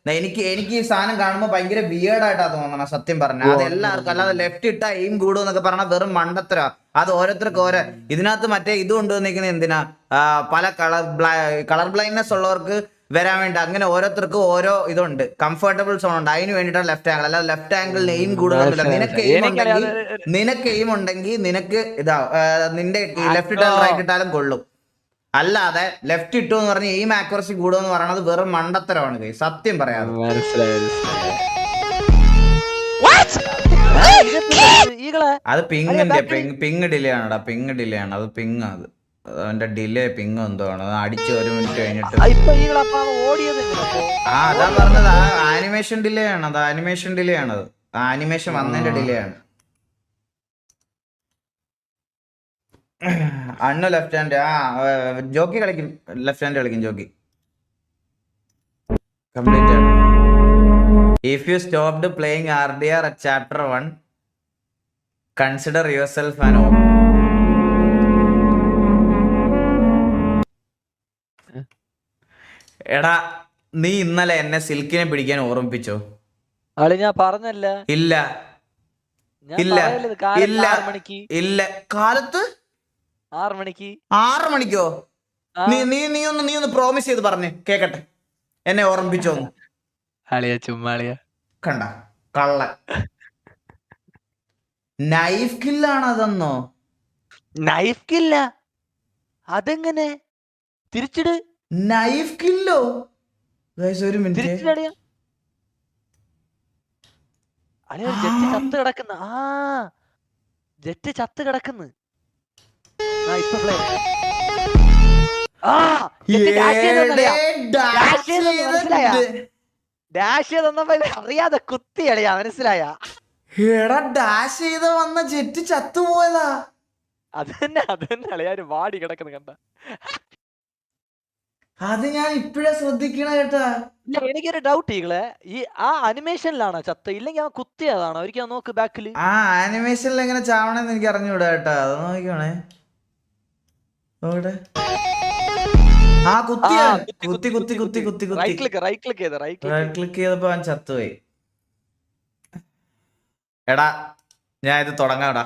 എനിക്ക് ഈ സാധനം കാണുമ്പോൾ ഭയങ്കര വിയേർഡായിട്ടാ തോന്നണം സത്യം പറഞ്ഞാൽ. അത് എല്ലാവർക്കും, അല്ലാതെ ലെഫ്റ്റ് ഇട്ടാ എയിം കൂടും എന്നൊക്കെ പറഞ്ഞാൽ വെറും മണ്ടത്തരാ. അത് ഓരോരുത്തർക്ക് ഓരോ. ഇതിനകത്ത് മറ്റേ ഇത് കൊണ്ടുവന്നിരിക്കുന്നത് എന്തിനാ? പല കളർ ബ്ലൈൻഡ്നെസ് ഉള്ളവർക്ക് വരാൻ വേണ്ടി അങ്ങനെ ഓരോരുത്തർക്കും ഓരോ ഇതുണ്ട്, കംഫർട്ടബിൾ സോൺ ഉണ്ട്. അതിന് വേണ്ടിയിട്ടാണ് ലെഫ്റ്റ് ആംഗിൾ. അല്ലാതെ ലെഫ്റ്റ് ആംഗിളിൽ എയിം കൂടുതലൊന്നുമില്ല. നിനക്ക് എയിം ഉണ്ടെങ്കിൽ നിനക്ക് ഇതാ നിന്റെ ലെഫ്റ്റ് ഇട്ടാലും റൈറ്റ് ഇട്ടാലും കൊള്ളും. അല്ലാതെ ലെഫ്റ്റ് ഇട്ടു എന്ന് പറഞ്ഞ് എയിം ആക്യുറസി കൂടുമെന്ന് പറയുന്നത് വെറും മണ്ടത്തരമാണ് സത്യം പറയാതെ. അത് പിങ് ഡിലേ ആണടാ, പിങ് ഡിലേ ആണ്. അത് പിങ്, അത് അവന്റെ ഡിലേ പിങ് എന്തോ ആണ്. അത് അടിച്ച് 1 മിനിറ്റ് കഴിഞ്ഞിട്ട് അതാ പറഞ്ഞത്. ആനിമേഷൻ ഡിലേ ആണ്, അത് ആനിമേഷൻ ഡിലേ ആണത്. ആനിമേഷൻ വന്നതിന്റെ ഡിലേ ആണ്. അണ്ണു ലെഫ്റ്റ് ഹാൻഡ്. ജോക്കി കളിക്കും, ലെഫ്റ്റ് ഹാൻഡ് കളിക്കും ജോക്കി. കംപ്ലീറ്റ് ആണ്. If you stopped playing RDR at chapter 1, consider yourself an op. എടാ നീ ഇന്നലെ എന്നെ സിൽക്കിനെ പിടിക്കാൻ ഓർമ്മിപ്പിച്ചോ? ഞാൻ പറഞ്ഞല്ല. ഇല്ല ഇല്ല ഇല്ല ഇല്ല. കാലത്ത് 6 മണിക്ക്. 6 മണിക്കോ? നീ ഒന്ന് പ്രോമിസ് ചെയ്ത് പറഞ്ഞേ കേക്കട്ടെ, എന്നെ ഓർമ്മിപ്പിച്ചോന്ന്. ചുമ്മാളിയ കണ്ട കള്ള. നൈഫ് കില്ലാണ് അതെന്നോ? നൈഫ് കില്ല അതെങ്ങനെ? തിരിച്ചിട്. നൈഫ് കില്ലോ? ഒരു മിനിറ്റ്. ജെറ്റ് ചത്ത് കിടക്കുന്ന. ജെറ്റ് ചത്ത് കിടക്കുന്നു. ഡാഷ് ചെയ്തപ്പോ അറിയാതെ കുത്തി അളിയാ, മനസ്സിലായ? എടാ ഡാഷ് ചെയ്ത് വന്ന ജെറ്റ് ചത്തുപോയതാ. അത് തന്നെ അളിയാ, ഒരു വാടി കിടക്കുന്ന കണ്ട. അത് ഞാൻ ഇപ്പഴേ ശ്രദ്ധിക്കണ കേട്ടാ. എനിക്കൊരു ഡൗട്ട് ഈകളെ, ഈ അനിമേഷനിലാണോ ചത്ത, ഇല്ലെങ്കിൽ അവൻ കുത്തിയതാണോ? ഒരിക്കൽ നോക്ക് ബാക്കില്. ആനിമേഷനിൽ എങ്ങനെ ചാവണെന്ന് എനിക്ക് അറിഞ്ഞൂടാ കേട്ടാ. അത് നോക്കിക്കോണേ. റൈറ്റ് ക്ലിക്ക് ചെയ്തപ്പോ അവൻ ചത്തുപോയി. എടാ ഞാൻ ഇത് തുടങ്ങാടാ.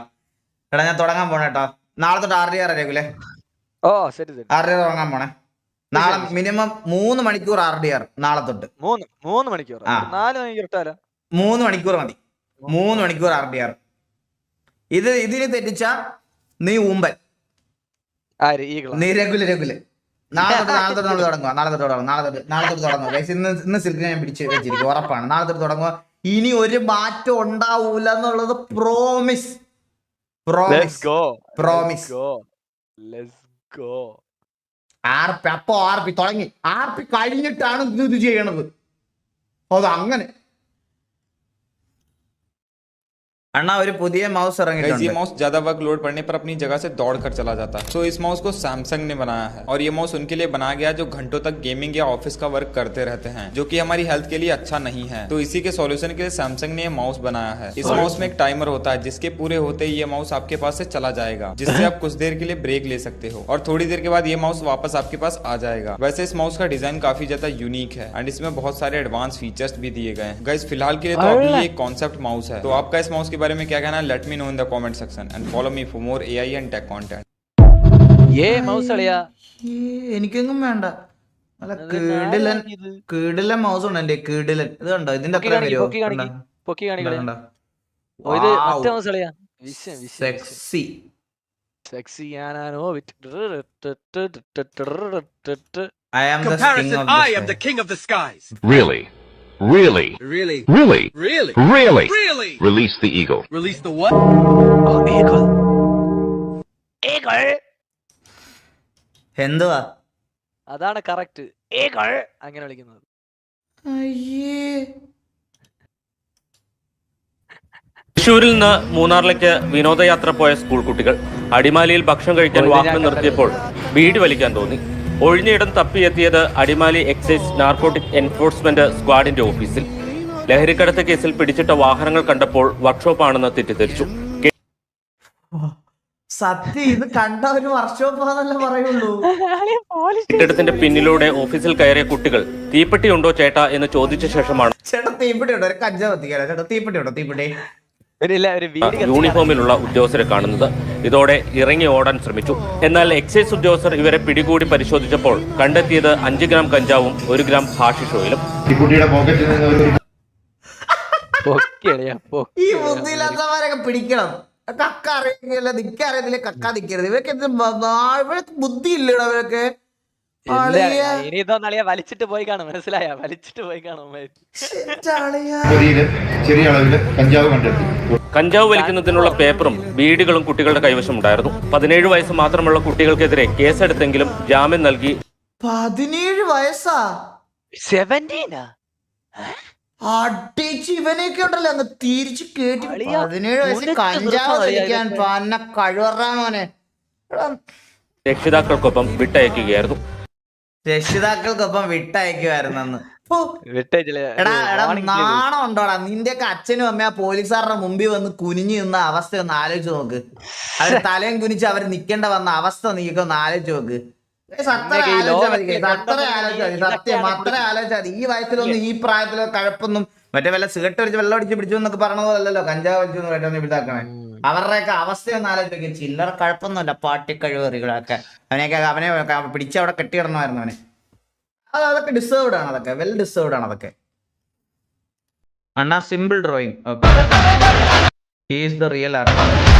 എടാ ഞാൻ തുടങ്ങാൻ പോണേട്ടോ. നാളെ തൊട്ട് RDR അറിയാക്കൂലേ? ശരി RDR തുടങ്ങാൻ പോണേ. നാളെ മിനിമം 3 മണിക്കൂർ RDR. നാളെ തൊട്ട് 3 മണിക്കൂർ. 4 മണിക്കൂർ ഇട്ടാലോ? 3 മണിക്കൂർ മതി. 3 മണിക്കൂർ RDR. ഇതിന് തെറ്റിച്ച നീ ഊമ്പൻ, നീ രഘുല്. നാളെ തൊട്ട് നമ്മൾ തുടങ്ങുക. ഇന്ന് സിൽക്ക് ഞാൻ പിടിച്ച് വെച്ചിരിക്കും, ഉറപ്പാണ്. നാളെ തൊട്ട് തുടങ്ങുക. ഇനി ഒരു മാറ്റം ഉണ്ടാവൂല എന്നുള്ളത് പ്രോമിസ്. RP തുടങ്ങി. RP കഴിഞ്ഞിട്ടാണ് ഇത് ചെയ്യണത്. അത് അങ്ങനെ. अन्ना और पुदिये माउस ये माउस ज्यादा वर्क लोड पड़ने पर अपनी जगह से दौड़ कर चला जाता है। तो इस माउस को सैमसंग ने बनाया है और ये माउस उनके लिए बनाया गया जो घंटों तक गेमिंग या ऑफिस का वर्क करते रहते हैं, जो कि हमारी हेल्थ के लिए अच्छा नहीं है। तो इसी के सॉल्यूशन के लिए सैमसंग ने ये माउस बनाया है। इस माउस में एक टाइमर होता है जिसके पूरे होते ही ये माउस आपके पास से चला जाएगा, जिससे आप कुछ देर के लिए ब्रेक ले सकते हो और थोड़ी देर के बाद ये माउस वापस आपके पास आ जाएगा। वैसे इस माउस का डिजाइन काफी ज्यादा यूनिक है एंड इसमें बहुत सारे एडवांस फीचर्स भी दिए गए हैं। गाइस फिलहाल के लिए तो अभी ये एक कॉन्सेप्ट माउस है। तो आपका इस माउस के बारे में क्या कहना है? Let me know in the comment section and follow me for more AI and tech content. ये माउस അളിയാ എനിക്കൊന്നും വേണ്ട. നല്ല കീടിലൻ മൗസ് ഉണ്ട് എന്റെ. കീടിലൻ ഇത് കണ്ടോ? ഇതിന്റെ അത്ര വരുമോ? പൊക്കി കാണിക്കണ്ട. ഓ ഇത് മറ്റേ മൗസ് അളിയാ. സെക്സി ആനാനോ I am the king of the skies. Really? Really? Really? Really? Really? Really? Really? Release the eagle. Release the what? Oh, eagle. Eagle. എന്തുവാ? അതാണ് കറക്റ്റ്. eagle അങ്ങനെ വിളിക്കുന്നത്. അയ്യേ. തൃശ്ശൂരിൽ നിന്ന് മൂന്നാറിലേക്ക് വിനോദയാത്ര പോയ സ്കൂൾ കുട്ടികൾ അടിമാലിയിൽ ഭക്ഷണം കഴിക്കാൻ വാഹനം നിർത്തിയപ്പോൾ ബീഡി വലിക്കാൻ തോന്നി. ഒഴിഞ്ഞയിടം തപ്പിയെത്തിയത് അടിമാലി എക്സൈസ് നാർക്കോട്ടിക് എൻഫോഴ്സ്മെന്റ് സ്ക്വാഡിന്റെ ഓഫീസിൽ. ലഹരിക്കടത്ത് കേസിൽ പിടിച്ചിട്ട വാഹനങ്ങൾ കണ്ടപ്പോൾ വർക്ക്ഷോപ്പാണെന്ന് തെറ്റിദ്ധരിച്ചു. സത്യം ഇത് കണ്ട ഒരു വർക്ക്ഷോപ്പാന്നല്ലേ പറയുള്ളൂ. കെട്ടിടത്തിന്റെ പിന്നിലൂടെ ഓഫീസിൽ കയറിയ കുട്ടികൾ തീപ്പെട്ടി ഉണ്ടോ ചേട്ടാ എന്ന് ചോദിച്ച ശേഷമാണ് ചേട്ടാ തീപ്പെട്ടി ഉണ്ടോ? ഒരു കഞ്ചാവ് എത്തിക്കാലോ ചേട്ടാ. തീപ്പെട്ടി ഉണ്ടോ? തീപ്പെട്ടി യൂണിഫോമിലുള്ള ഉദ്യോഗസ്ഥരെ കാണുന്നത്. ഇതോടെ ഇറങ്ങി ഓടാൻ ശ്രമിച്ചു. എന്നാൽ എക്സൈസ് ഉദ്യോഗസ്ഥർ ഇവരെ പിടികൂടി പരിശോധിച്ചപ്പോൾ കണ്ടെത്തിയത് 5 ഗ്രാം കഞ്ചാവും 1 ഗ്രാം ഹാഷിഷ് ഓയിലും. ഈ ബുദ്ധിയില്ലാത്തവരൊക്കെ പിടിക്കണം. കക്ക അറിയില്ല, നിക്കറിയത്തില്ല, കക്ക നിക്കരുത്. ഇവരൊക്കെ ബുദ്ധി ഇല്ലടാ ഇവരൊക്കെ. വലിച്ചിട്ട് പോയി കാണും. മനസ്സിലായ? വലിച്ചിട്ട് പോയി കാണും. ചെറിയ അളവിൽ കഞ്ചാവ് കണ്ടെത്തി. കഞ്ചാവ് വലിക്കുന്നതിനുള്ള പേപ്പറും ബീഡികളും കുട്ടികളുടെ കൈവശം ഉണ്ടായിരുന്നു. 17 വയസ്സ് മാത്രമുള്ള കുട്ടികൾക്കെതിരെ കേസെടുത്തെങ്കിലും ജാമ്യം നൽകി. 17 വയസ്സാ? 17 അടിച്ച് ഇവനെയൊക്കെ ഉണ്ടല്ലോ അങ്ങ് തിരിച്ചു കേട്ടി. 17 വയസ്സിൽ കഞ്ചാവ് വലിക്കാൻ പന്ന കഴിവറാണോനെ. രക്ഷിതാക്കൾക്കൊപ്പം വിട്ടയക്കുകയായിരുന്നു. എടാ നാണം ഉണ്ടോടാ? നിന്റെയൊക്കെ അച്ഛനും അമ്മ ആ പോലീസുകാരുടെ മുമ്പിൽ വന്ന് കുനിഞ്ഞു നിന്ന അവസ്ഥ ഒന്ന് ആലോചിച്ച് നോക്ക്. അവർ തലയും കുനിച്ച് അവർ നിക്കേണ്ട വന്ന അവസ്ഥ നീക്കൊക്കെ ഒന്ന് ആലോചിച്ച് നോക്ക്. അത്ര ആലോചിച്ചാൽ മതി. ഈ വയസ്സിലൊന്നും ഈ പ്രായത്തിലോ കഴപ്പൊന്നും മറ്റേ വല്ല സിഗരറ്റ് അടിച്ച് വെള്ളം അടിച്ച് പിടിച്ചു എന്നൊക്കെ പറഞ്ഞതല്ലോ. കഞ്ചാവ് വലിച്ചു കേട്ടൊന്ന് ഇതാക്കണേ. അവരുടെയൊക്കെ അവസ്ഥയൊന്നും ആലോചിക്കുക. ചില്ലറ കഴപ്പൊന്നുമില്ല. പാട്ടി കഴിവറികളൊക്കെ അവനെ പിടിച്ച് അവിടെ കെട്ടിയിടണമായിരുന്നു അവനെ. അതൊക്കെ ഡിസേർവ്ഡ് ആണ്. അതൊക്കെ വെൽ ഡിസേർവ്ഡ് ആണ്. അതൊക്കെ അണ്ണാ simple drawing. He is the real artist.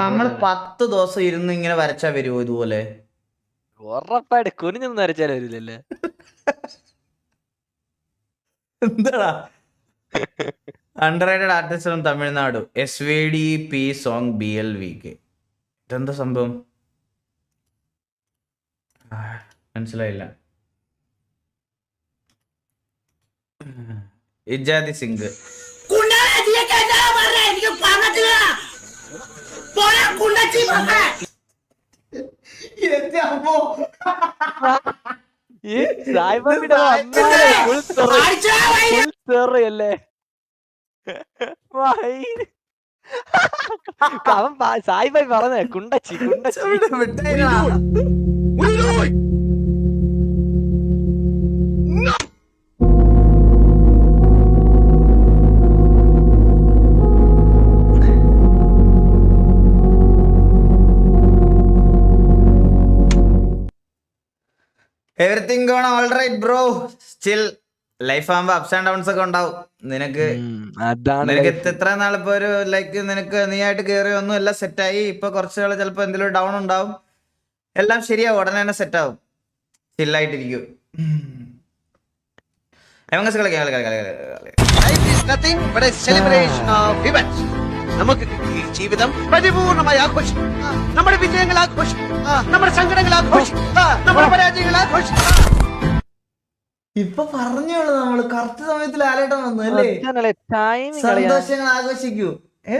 നമ്മൾ 10 ദിവസം ഇരുന്ന് ഇങ്ങനെ വരച്ചാ വരുമോ ഇതുപോലെ? ഉറപ്പായിട്ട് കുനിഞ്ഞൊന്നും വരച്ചാലും വരില്ലല്ലേ. എന്താടാ underrated artist from Tamil Nadu SVDP song BLVK. ഇതെന്താ സംഭവം? മനസ്സിലായില്ല. ഇജാദി സിംഗ് സായിബായി പറഞ്ഞേ കുണ്ടച്ചി everything gone all right bro. Still life ആകുമ്പോ അപ്സ് ആൻഡ് ഡൗൺസ് ഒക്കെ ഉണ്ടാവും. നിനക്ക് എത്ര നാളിപ്പോ ഒരു ലൈക്ക് നിനക്ക് നീ ആയിട്ട് കയറി ഒന്നും എല്ലാം സെറ്റായി. ഇപ്പൊ കുറച്ചുകൾ ചിലപ്പോ എന്തെങ്കിലും ഡൗൺ ഉണ്ടാവും. എല്ലാം ശരിയാവും, ഉടനെ തന്നെ സെറ്റ് ആവും. ചില്ലായിട്ടിരിക്കും. നമുക്ക് ജീവിതം പരിപൂർണമായി ആഘോഷിക്കും. നമ്മുടെ വിജയങ്ങൾ ആഘോഷിക്കും, നമ്മുടെ സങ്കടങ്ങൾ ആഘോഷിക്കും, നമ്മുടെ പരാജയങ്ങൾ ആഘോഷിക്കും. ഇപ്പൊ പറഞ്ഞോളൂ നമ്മള് കറക്റ്റ് സമയത്തിൽ ആലേട്ടം വന്നു അല്ലേ. സന്തോഷങ്ങൾ ആഘോഷിക്കൂ,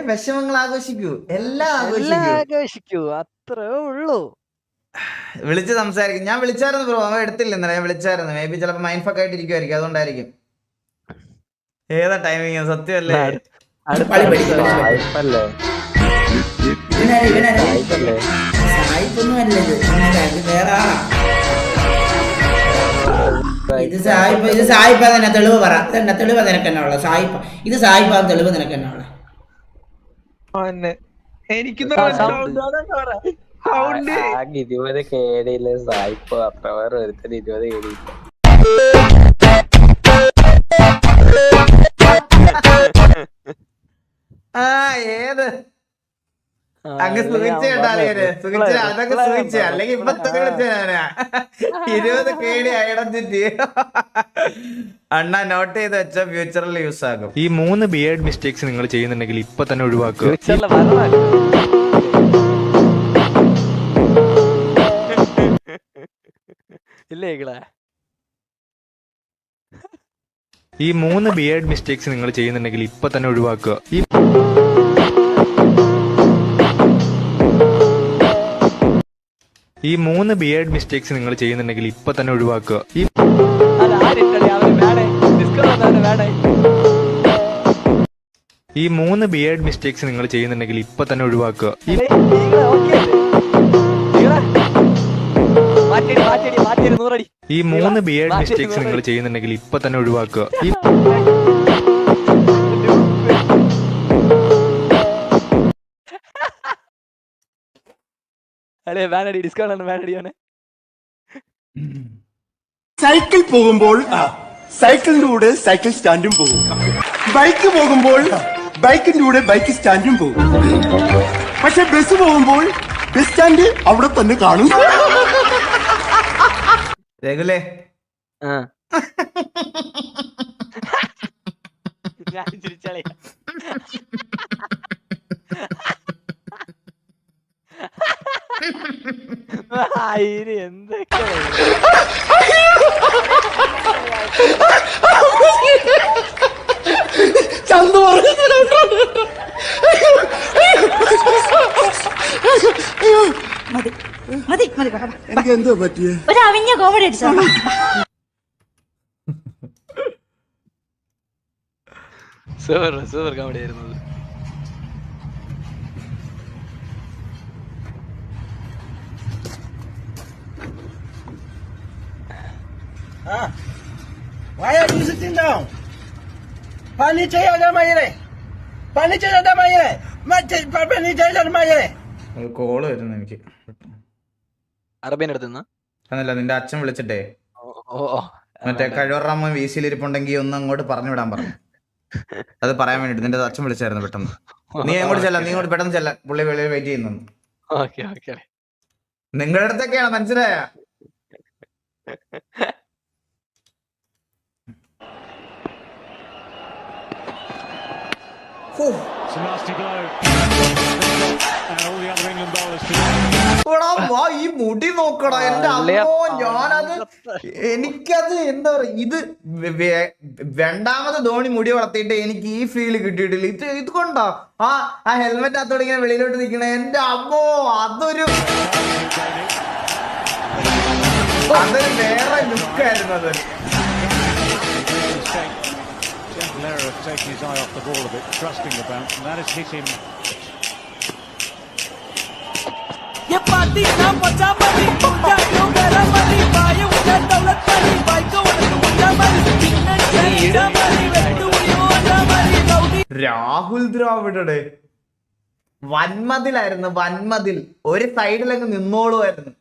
വിഷമങ്ങൾ ആഘോഷിക്കൂ, എല്ലാം ആഘോഷിക്കൂ. അത്രേ ഉള്ളൂ. വിളിച്ച് സംസാരിക്കും. ഞാൻ വിളിച്ചായിരുന്നു ബ്രോ, അവൻ എടുത്തില്ല ഇന്നലെ. ഞാൻ വിളിച്ചായിരുന്നു. മേ ബി ചിലപ്പോ മൈൻഡ് ഫക്ക് ആയിട്ട് ഇരിക്കുമായിരിക്കും, അതുകൊണ്ടായിരിക്കും. ഏതാ ടൈമിങ് സത്യമല്ലേ? ഇത് സായിപ്പ തന്നെ തെളിവ് പറ. ഇതെന്നെ തെളിവ് നിനക്ക് തന്നെ ഉള്ള സായിപ്പ. ഇത് സായിപ്പ തെളിവ് നിനക്ക് തന്നെ ഉള്ള. എനിക്ക് 20 കേടിയില്ല സായിപ്പ. അത്ര വേറെ ഒരുത്തന് 20 കേടിയില്ല. ഏത് അങ്ങ് സുഖിച്ചേട്ടാലേ സുഖിച്ച അതൊക്കെ സുഖിച്ച. അല്ലെങ്കിൽ ഇപ്പൊ വിളിച്ച ഞാനാ 20 കേടി അയടം തെറ്റി. അണ്ണാ നോട്ട് ചെയ്ത് വെച്ച ഫ്യൂച്ചറിൽ യൂസ് ആകും. ഈ 3 ബിയേർഡ് മിസ്റ്റേക്സ് നിങ്ങൾ ചെയ്യുന്നുണ്ടെങ്കിൽ ഇപ്പൊ തന്നെ ഒഴിവാക്കുക. ഈ 3 ബിയേർഡ് മിസ്റ്റേക്സ് നിങ്ങൾ ചെയ്യുന്നുണ്ടെങ്കിൽ ഇപ്പൊ തന്നെ ഒഴിവാക്കുക. ഈ 3 ബിയേർഡ് മിസ്റ്റേക്സ് നിങ്ങൾ ചെയ്യുന്നുണ്ടെങ്കിൽ ഇപ്പൊ തന്നെ ഒഴിവാക്കുക. ഈ 3 ബിയേർഡ് മിസ്റ്റേക്സ് നിങ്ങൾ ചെയ്യുന്നുണ്ടെങ്കിൽ ഇപ്പൊ തന്നെ ഒഴിവാക്കുക. ഈ 3 ബിയേർഡ് മിസ്റ്റേക്സ് നിങ്ങൾ ചെയ്യുന്നുണ്ടെങ്കിൽ ഇപ്പൊ തന്നെ ഒഴിവാക്കുക. സൈക്കിൾ പോകുമ്പോൾ സൈക്കിളിന്റെ കൂടെ സൈക്കിൾ സ്റ്റാൻഡും പോകും. ബൈക്ക് പോകുമ്പോൾ ബൈക്കിന്റെ കൂടെ ബൈക്ക് സ്റ്റാൻഡും പോകും. പക്ഷെ ബസ് പോകുമ്പോൾ ബസ് സ്റ്റാൻഡ് അവിടെ തന്നെ കാണും. രഘുലേ എന്തൊക്കെ ചന്ത എനിക്ക് എന്തോ പറ്റിയ ഒരു അവിഞ്ഞ കോമഡി അടിച്ചോ. സൂപ്പർ കോമഡി ആയിരുന്നു. Why are you sitting down? Furniture ada mayre. Furniture ada mayre. Furniture ada mayre. Call വരുന്നു എനിക്ക്. അറബിന്റെ അടുത്ത് അതല്ല, നിന്റെ അച്ഛൻ വിളിച്ചിട്ടേ മറ്റേ കഴിവറാമ വീസിലിരിപ്പുണ്ടെങ്കിൽ ഒന്ന് അങ്ങോട്ട് പറഞ്ഞു വിടാൻ പറഞ്ഞു. അത് പറയാൻ വേണ്ടിട്ട് നിന്റെ അച്ഛൻ വിളിച്ചായിരുന്നു പെട്ടെന്ന്. നീ അങ്ങോട്ട് ചെല്ലാം, നീ അങ്ങോട്ട് പെട്ടെന്ന് ചെല്ലാം. പുള്ളി വെളിയിൽ വെയിറ്റ് ചെയ്യുന്നു. നിങ്ങളുടെ അടുത്തൊക്കെയാണ്, മനസ്സിലായ? ഈ മുടി നോക്കടാ എന്റെ അമ്മോ. ഞാനത് എനിക്കത് എന്താ പറയാ, ഇത് രണ്ടാമത് ധോണി മുടി വളർത്തിയിട്ട് എനിക്ക് ഈ ഫീല് കിട്ടിയിട്ടില്ല. ഇത് കൊണ്ടാ ആ ഹെൽമെറ്റ് അകത്തോടെ ഇങ്ങനെ വെളിയിലോട്ട് നിൽക്കണേ. എന്റെ അമ്മോ, അതൊരു വേറെ ലുക്കായിരുന്നു അത്. Taking his eye off the ball a bit, trusting the bounce, and that has hit him. Rahul ദ്രാവിഡയുടെ വൻമതിലായിരുന്നു, വൻമതിൽ. ഒരു സൈഡിലങ്ങ് നിന്നോളുമായിരുന്നു.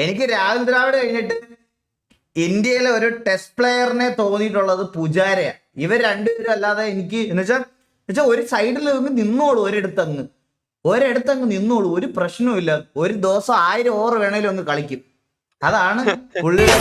എനിക്ക് രാഹുൽ ദ്രാവിഡ് കഴിഞ്ഞിട്ട് ഇന്ത്യയിലെ ഒരു ടെസ്റ്റ് പ്ലെയറിനെ തോന്നിയിട്ടുള്ളത് പുജാരയാ. ഇവർ രണ്ടുപേരും അല്ലാതെ എനിക്ക് എന്നുവെച്ചാൽ ഒരു സൈഡിൽ നിന്നോളൂ, ഒരിടത്തങ്ങ് നിന്നോളൂ, ഒരു പ്രശ്നവുമില്ല. ഒരു ദിവസം 1000 ഓവർ വേണേലും അങ്ങ് കളിക്കും. അതാണ് പുള്ളിയുടെ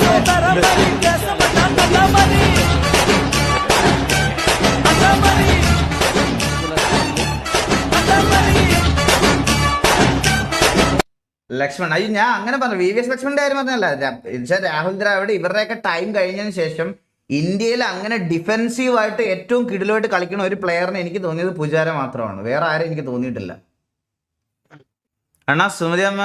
ലക്ഷ്മൺ. അയ്യോ, ഞാൻ അങ്ങനെ പറഞ്ഞു. VVS ലക്ഷ്മണിന്റെ കാര്യം പറഞ്ഞല്ല. രാഹുൽ ദ്രാവിഡ് ഇവരുടെയൊക്കെ ടൈം കഴിഞ്ഞതിന് ശേഷം ഇന്ത്യയിൽ അങ്ങനെ ഡിഫെൻസീവ് ആയിട്ട് ഏറ്റവും കിടിലുമായിട്ട് കളിക്കുന്ന ഒരു പ്ലെയറിനെ എനിക്ക് തോന്നിയത് പുജാര മാത്രമാണ്. വേറെ ആരും എനിക്ക് തോന്നിയിട്ടില്ല. അണ്ണാ സുമതി അമ്മ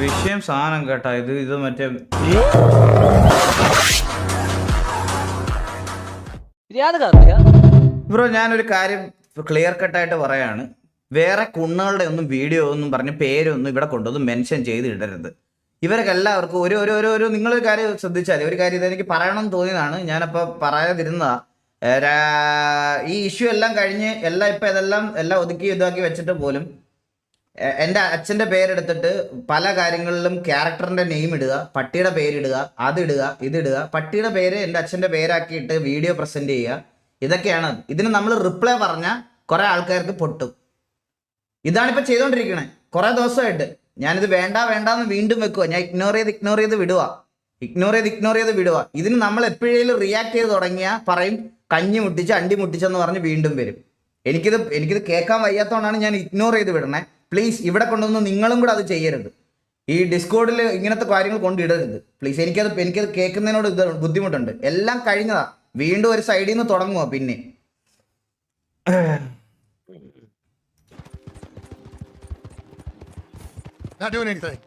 വിഷയം സാധനം കേട്ടാ. ഇത് മറ്റേ ബ്രോ, ഞാനൊരു കാര്യം ക്ലിയർ കട്ടായിട്ട് പറയാണ്. വേറെ കുണ്ണുകളുടെ ഒന്നും വീഡിയോ ഒന്നും പറഞ്ഞ് പേരൊന്നും ഇവിടെ കൊണ്ടൊന്നും മെൻഷൻ ചെയ്ത് ഇടരുത്. ഇവർക്ക് എല്ലാവർക്കും ഒരു നിങ്ങളൊരു കാര്യം ശ്രദ്ധിച്ചാൽ, ഒരു കാര്യം ഇതെനിക്ക് പറയണം എന്ന് തോന്നിയതാണ്, ഞാനപ്പോൾ പറയാതിരുന്നതാ. ഈ ഇഷ്യൂ എല്ലാം കഴിഞ്ഞ് എല്ലാം ഒതുക്കി ഇതാക്കി വെച്ചിട്ട് പോലും എൻ്റെ അച്ഛൻ്റെ പേരെടുത്തിട്ട് പല കാര്യങ്ങളിലും ക്യാരക്ടറിൻ്റെ നെയിം ഇടുക, പട്ടിയുടെ പേരിടുക, അതിടുക, ഇതിടുക, പട്ടിയുടെ പേര് എൻ്റെ അച്ഛൻ്റെ പേരാക്കിയിട്ട് വീഡിയോ പ്രസൻറ്റ് ചെയ്യുക. ഇതൊക്കെയാണ്. ഇതിന് നമ്മൾ റിപ്ലൈ പറഞ്ഞാൽ കുറേ ആൾക്കാർക്ക് പൊട്ടും. ഇതാണിപ്പോൾ ചെയ്തുകൊണ്ടിരിക്കണേ കുറേ ദിവസമായിട്ട്. ഞാനിത് വേണ്ടാന്ന് വീണ്ടും വെക്കുക. ഞാൻ ഇഗ്നോർ ചെയ്ത് വിടുക. ഇതിന് നമ്മൾ എപ്പോഴേലും റിയാക്ട് ചെയ്ത് തുടങ്ങിയാൽ പറയും കഞ്ഞി മുട്ടിച്ച് അണ്ടി മുട്ടിച്ചെന്ന് പറഞ്ഞ് വീണ്ടും വരും. എനിക്കിത് കേൾക്കാൻ വയ്യാത്തതുകൊണ്ടാണ് ഞാൻ ഇഗ്നോർ ചെയ്ത് വിടണേ. പ്ലീസ് ഇവിടെ കൊണ്ടുവന്ന് നിങ്ങളും കൂടെ അത് ചെയ്യരുത്. ഈ ഡിസ്കോഡിൽ ഇങ്ങനത്തെ കാര്യങ്ങൾ കൊണ്ടിടരുത് പ്ലീസ്. എനിക്കത് കേൾക്കുന്നതിനോട് ഇത് ബുദ്ധിമുട്ടുണ്ട്. എല്ലാം കഴിഞ്ഞതാ, വീണ്ടും ഒരു സൈഡിൽ നിന്ന് തുടങ്ങുക. പിന്നെ Not doing anything.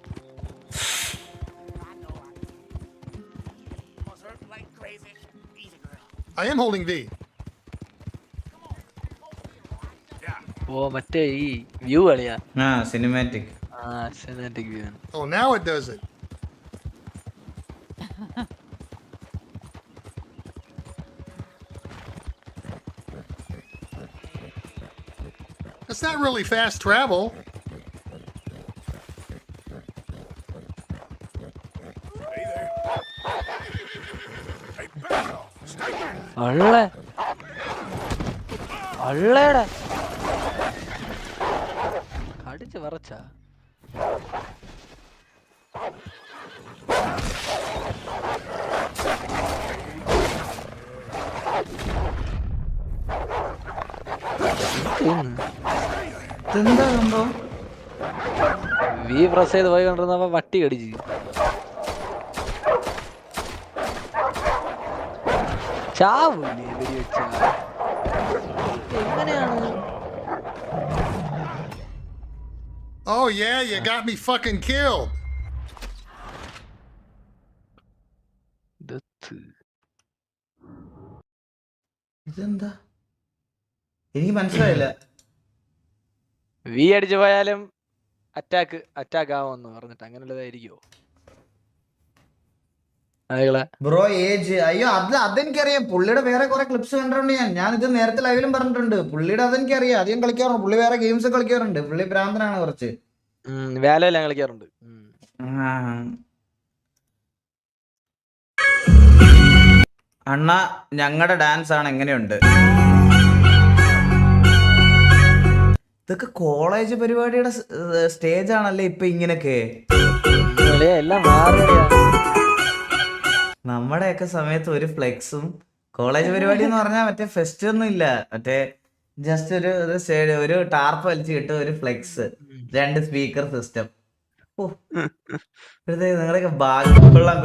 I am holding V. ഓ മറ്റേ ഈ വ്യൂ കളിയാ. Cinematic. Cinematic view. Oh, now it does it. That's not really fast travel. അള്ളേടെ കടിച്ച് വറച്ചാ. എന്താ സംഭവം? വി പ്രസ് ചെയ്ത് പോയി കൊണ്ടിരുന്നപ്പോ വട്ടി കടിച്ച്. ചാവൂലേ വെടിവെച്ച? എങ്ങനെയാണ്? Oh yeah, you got me fucking killed. ഇതെന്താ എനിക്ക് മനസ്സിലായില്ല. വി അടിച്ചു പോയാലും അറ്റാക്ക് ആവുമെന്ന് പറഞ്ഞിട്ട് അങ്ങനെയുള്ളതായിരിക്കുമോ? ബ്രോ ഏജ് അയ്യോ അതെനിക്കറിയാം. പുള്ളിയുടെ വേറെ കുറെ ക്ലിപ്സ് കണ്ടിട്ടുണ്ട്. ഞാൻ ഇത് നേരത്തെ ലൈവിലും പറഞ്ഞിട്ടുണ്ട്. പുള്ളിയുടെ അതെനിക്കറിയാം. അധികം കളിക്കാറുണ്ട്. പുള്ളി വേറെ ഗെയിംസ് കളിക്കാറുണ്ട്. പുള്ളി ഭ്രാന്തനാണ് കുറച്ച്. വേലയെല്ലാം കളിക്കാറുണ്ട്. അണ്ണ ഞങ്ങളുടെ ഡാൻസ് ആണ് എങ്ങനെയുണ്ട്? ഇതൊക്കെ കോളേജ് പരിപാടിയുടെ സ്റ്റേജ് ആണല്ലേ ഇപ്പൊ ഇങ്ങനൊക്കെ. നമ്മുടെയൊക്കെ സമയത്ത് ഒരു ഫ്ലെക്സും കോളേജ് പരിപാടി എന്ന് പറഞ്ഞാൽ മറ്റേ ഫെസ്റ്റ് ഒന്നും ഇല്ല. മറ്റേ ജസ്റ്റ് ഒരു ടാർപ്പ് വലിച്ചു കിട്ടും, ഒരു ഫ്ലെക്സ്, 2 സ്പീക്കർ സിസ്റ്റം. നിങ്ങളുടെയൊക്കെ ഭാഗ്യം. കൊള്ളാം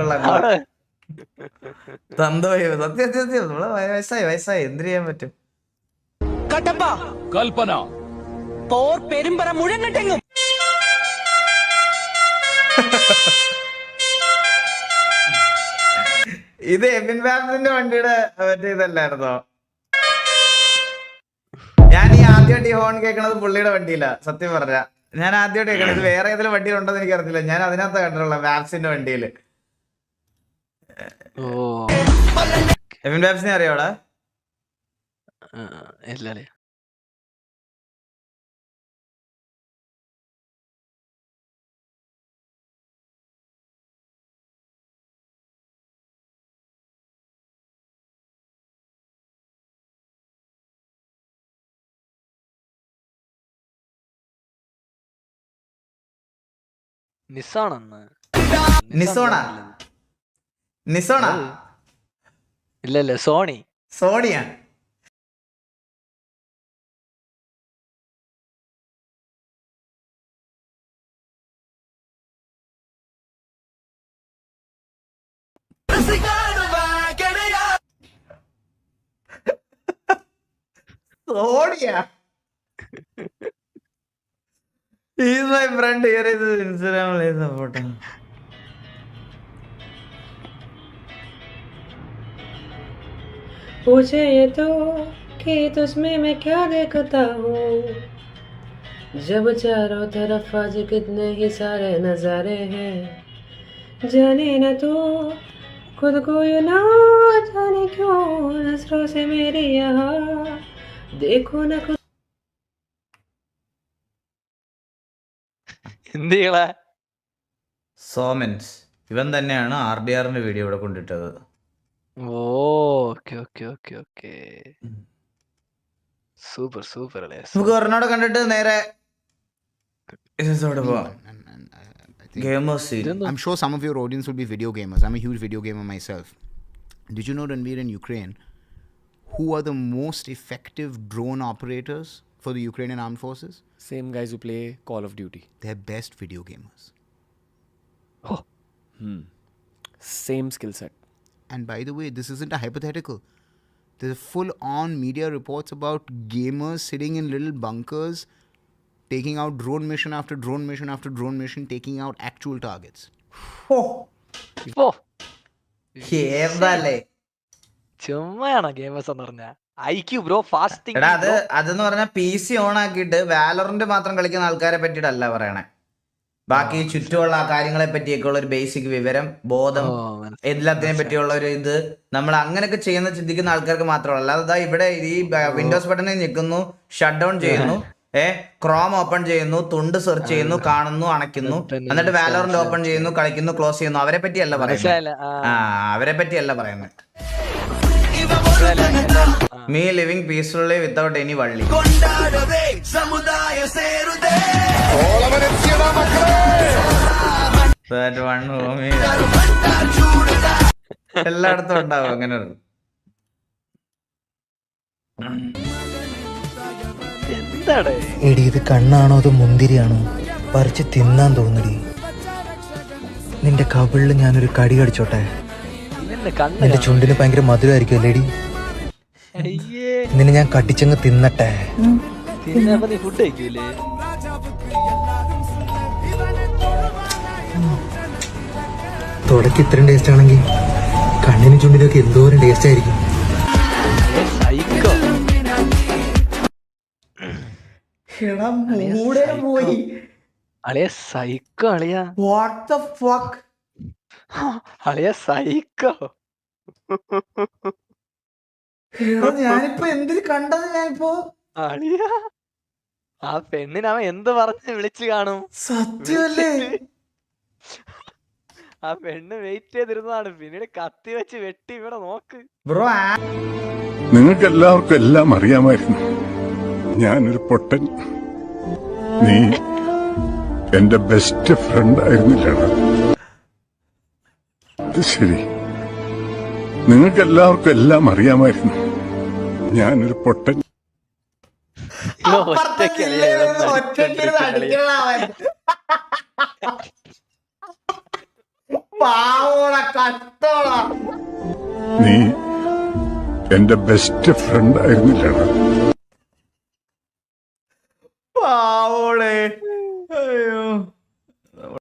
തന്തോയി. സത്യം നമ്മള് വയസ്സായി എന്ത് ചെയ്യാൻ പറ്റും? കൽപ്പന പെരുമ്പറ മുഴങ്ങട്ടെങ്ങും. ഇത് എബിൻ ബാബ്സിന്റെ വണ്ടിയുടെ മറ്റേ ഇതല്ലായിരുന്നോ? ഞാൻ ഈ ആദ്യമായിട്ട് ഈ ഹോൺ കേൾക്കണത് പുള്ളിയുടെ വണ്ടിയില്ല സത്യം പറഞ്ഞ. ഞാൻ ആദ്യമായിട്ട് കേൾക്കണം. ഇത് വേറെ ഏതെങ്കിലും വണ്ടിയിലുണ്ടോന്ന് എനിക്ക് അറിയത്തില്ല. ഞാൻ അതിനകത്ത് കണ്ടിട്ടുള്ള വാപ്സിന്റെ വണ്ടിയില്. എമിൻ വാപ്സിനെ അറിയാവടാ? ഇല്ലല്ലേ. നിസാണെന്ന്. നിസോണ ഇല്ലല്ലേ, സോണി. സോണിയാ? സോണിയാ? He's my friend. Here is his Instagram photo. पूछे ये तो कि तुझमें मैं क्या देखता हूँ, जब चारों तरफ आज कितने ही सारे नजारे हैं, जाने न तू खुद को यू ना जाने क्यों नजरों से मेरे यहाँ देखो न खुद. എന്തികളെ സോമൻസ് ഇവൻ തന്നെയാണ് RDRന്റെ വീഡിയോ ഇവിടെ കൊണ്ടിട്ടത്. Okay okay okay okay. Super super അല്ലേ. നമുക്ക് ഒരെണ്ണോടെ കണ്ടിട്ട് നേരെ പോവാം. I'm sure some of your audience will be video gamers. I'm a huge video gamer myself. Did you know when we're in Ukraine, who are the most effective drone operators for the Ukrainian armed forces? Same guys who play Call of Duty. They're best video gamers. Same skill set. And by the way, this isn't a hypothetical. There's full-on media reports about gamers sitting in little bunkers, taking out drone mission after drone mission after drone mission, taking out actual targets. ചുമ്മാണോ ഗെയിമേഴ്സ് എന്ന് പറഞ്ഞ IQ ബ്രോ, ഫാസ്റ്റിംഗ്. എടാ അതെന്ന് പറഞ്ഞാൽ PC ഓൺ ആക്കിയിട്ട് വാലറന്റ് മാത്രം കളിക്കുന്ന ആൾക്കാരെ പറ്റിയിട്ടല്ല പറയണേ. ബാക്കി ചുറ്റുമുള്ള കാര്യങ്ങളെ പറ്റിയൊക്കെ ഉള്ള ഒരു ബേസിക് വിവരം, ബോധം, എല്ലാത്തിനെ പറ്റിയുള്ള ഒരു ഇത് നമ്മൾ അങ്ങനെയൊക്കെ ചിന്തിക്കുന്ന ആൾക്കാർക്ക് മാത്രമല്ല. അതാ ഇവിടെ ഈ വിൻഡോസ് ബട്ടണിൽ നിൽക്കുന്നു, ഷട്ട് ഡൗൺ ചെയ്യുന്നു, ക്രോം ഓപ്പൺ ചെയ്യുന്നു, തുണ്ട് സെർച്ച് ചെയ്യുന്നു, കാണുന്നു, അണയ്ക്കുന്നു, എന്നിട്ട് വാലറന്റ് ഓപ്പൺ ചെയ്യുന്നു, കളിക്കുന്നു, ക്ലോസ് ചെയ്യുന്നു. അവരെ പറ്റിയല്ല പറയുന്നത്. അവരെ പറ്റിയല്ല പറയുന്നത്. Me living peacefully without any worry. That one homie. എല്ലായിടത്തും ഉണ്ടാവും അങ്ങനെ. എടി ഇത് കണ്ണാണോ അതോ മുന്തിരിയാണോ പറിച്ച് തിന്നാൻ തോന്നടി. നിന്റെ കവിളിൽ ഞാനൊരു കടി കടിച്ചോട്ടെ. നിന്റെ ചുണ്ടിന് ഭയങ്കര മധുരമായിരിക്കും അല്ലേടി. നിന്നെ ഞാൻ കടിച്ചങ്ങ് തിന്നട്ടെ. ഫുഡ് കഴിക്കൂലേ? തുടക്കി ഇത്രയും ടേസ്റ്റ് ആണെങ്കിൽ കണ്ണിനും ചുണ്ടിനൊക്കെ എന്തോരം ടേസ്റ്റ് ആയിരിക്കും. അളിയ സൈക്കോ അളിയ. What the fuck? അളിയ സൈക്കോ. ഞാനിപ്പോ എന്തിൽ കണ്ടത്? ഞാനിപ്പോ അളിയ ആ പെണ്ണിന് അവൻ എന്ത് പറഞ്ഞ് വിളിച്ചു കാണും? സത്യമല്ലേ? ആ പെണ്ണ് വെയിറ്റ് ചെയ്തിരുന്നതാണ്, പിന്നീട് കത്തി വെച്ച് വെട്ടി. ഇവിടെ നോക്ക് ബ്രോ. നിങ്ങൾക്ക് എല്ലാവർക്കും എല്ലാം അറിയാമായിരുന്നു. ഞാനൊരു പൊട്ടൻ. നീ എന്റെ ബെസ്റ്റ് ഫ്രണ്ട് ആയിരുന്നില്ലടാ. ശരി, നിങ്ങൾക്ക് എല്ലാവർക്കും എല്ലാം അറിയാമായിരുന്നു. ഞാനൊരു പൊട്ടൻ. നീ എന്റെ ബെസ്റ്റ് ഫ്രണ്ട് ആയിരുന്നില്ലടാ. പാവോളെ. അയ്യോ.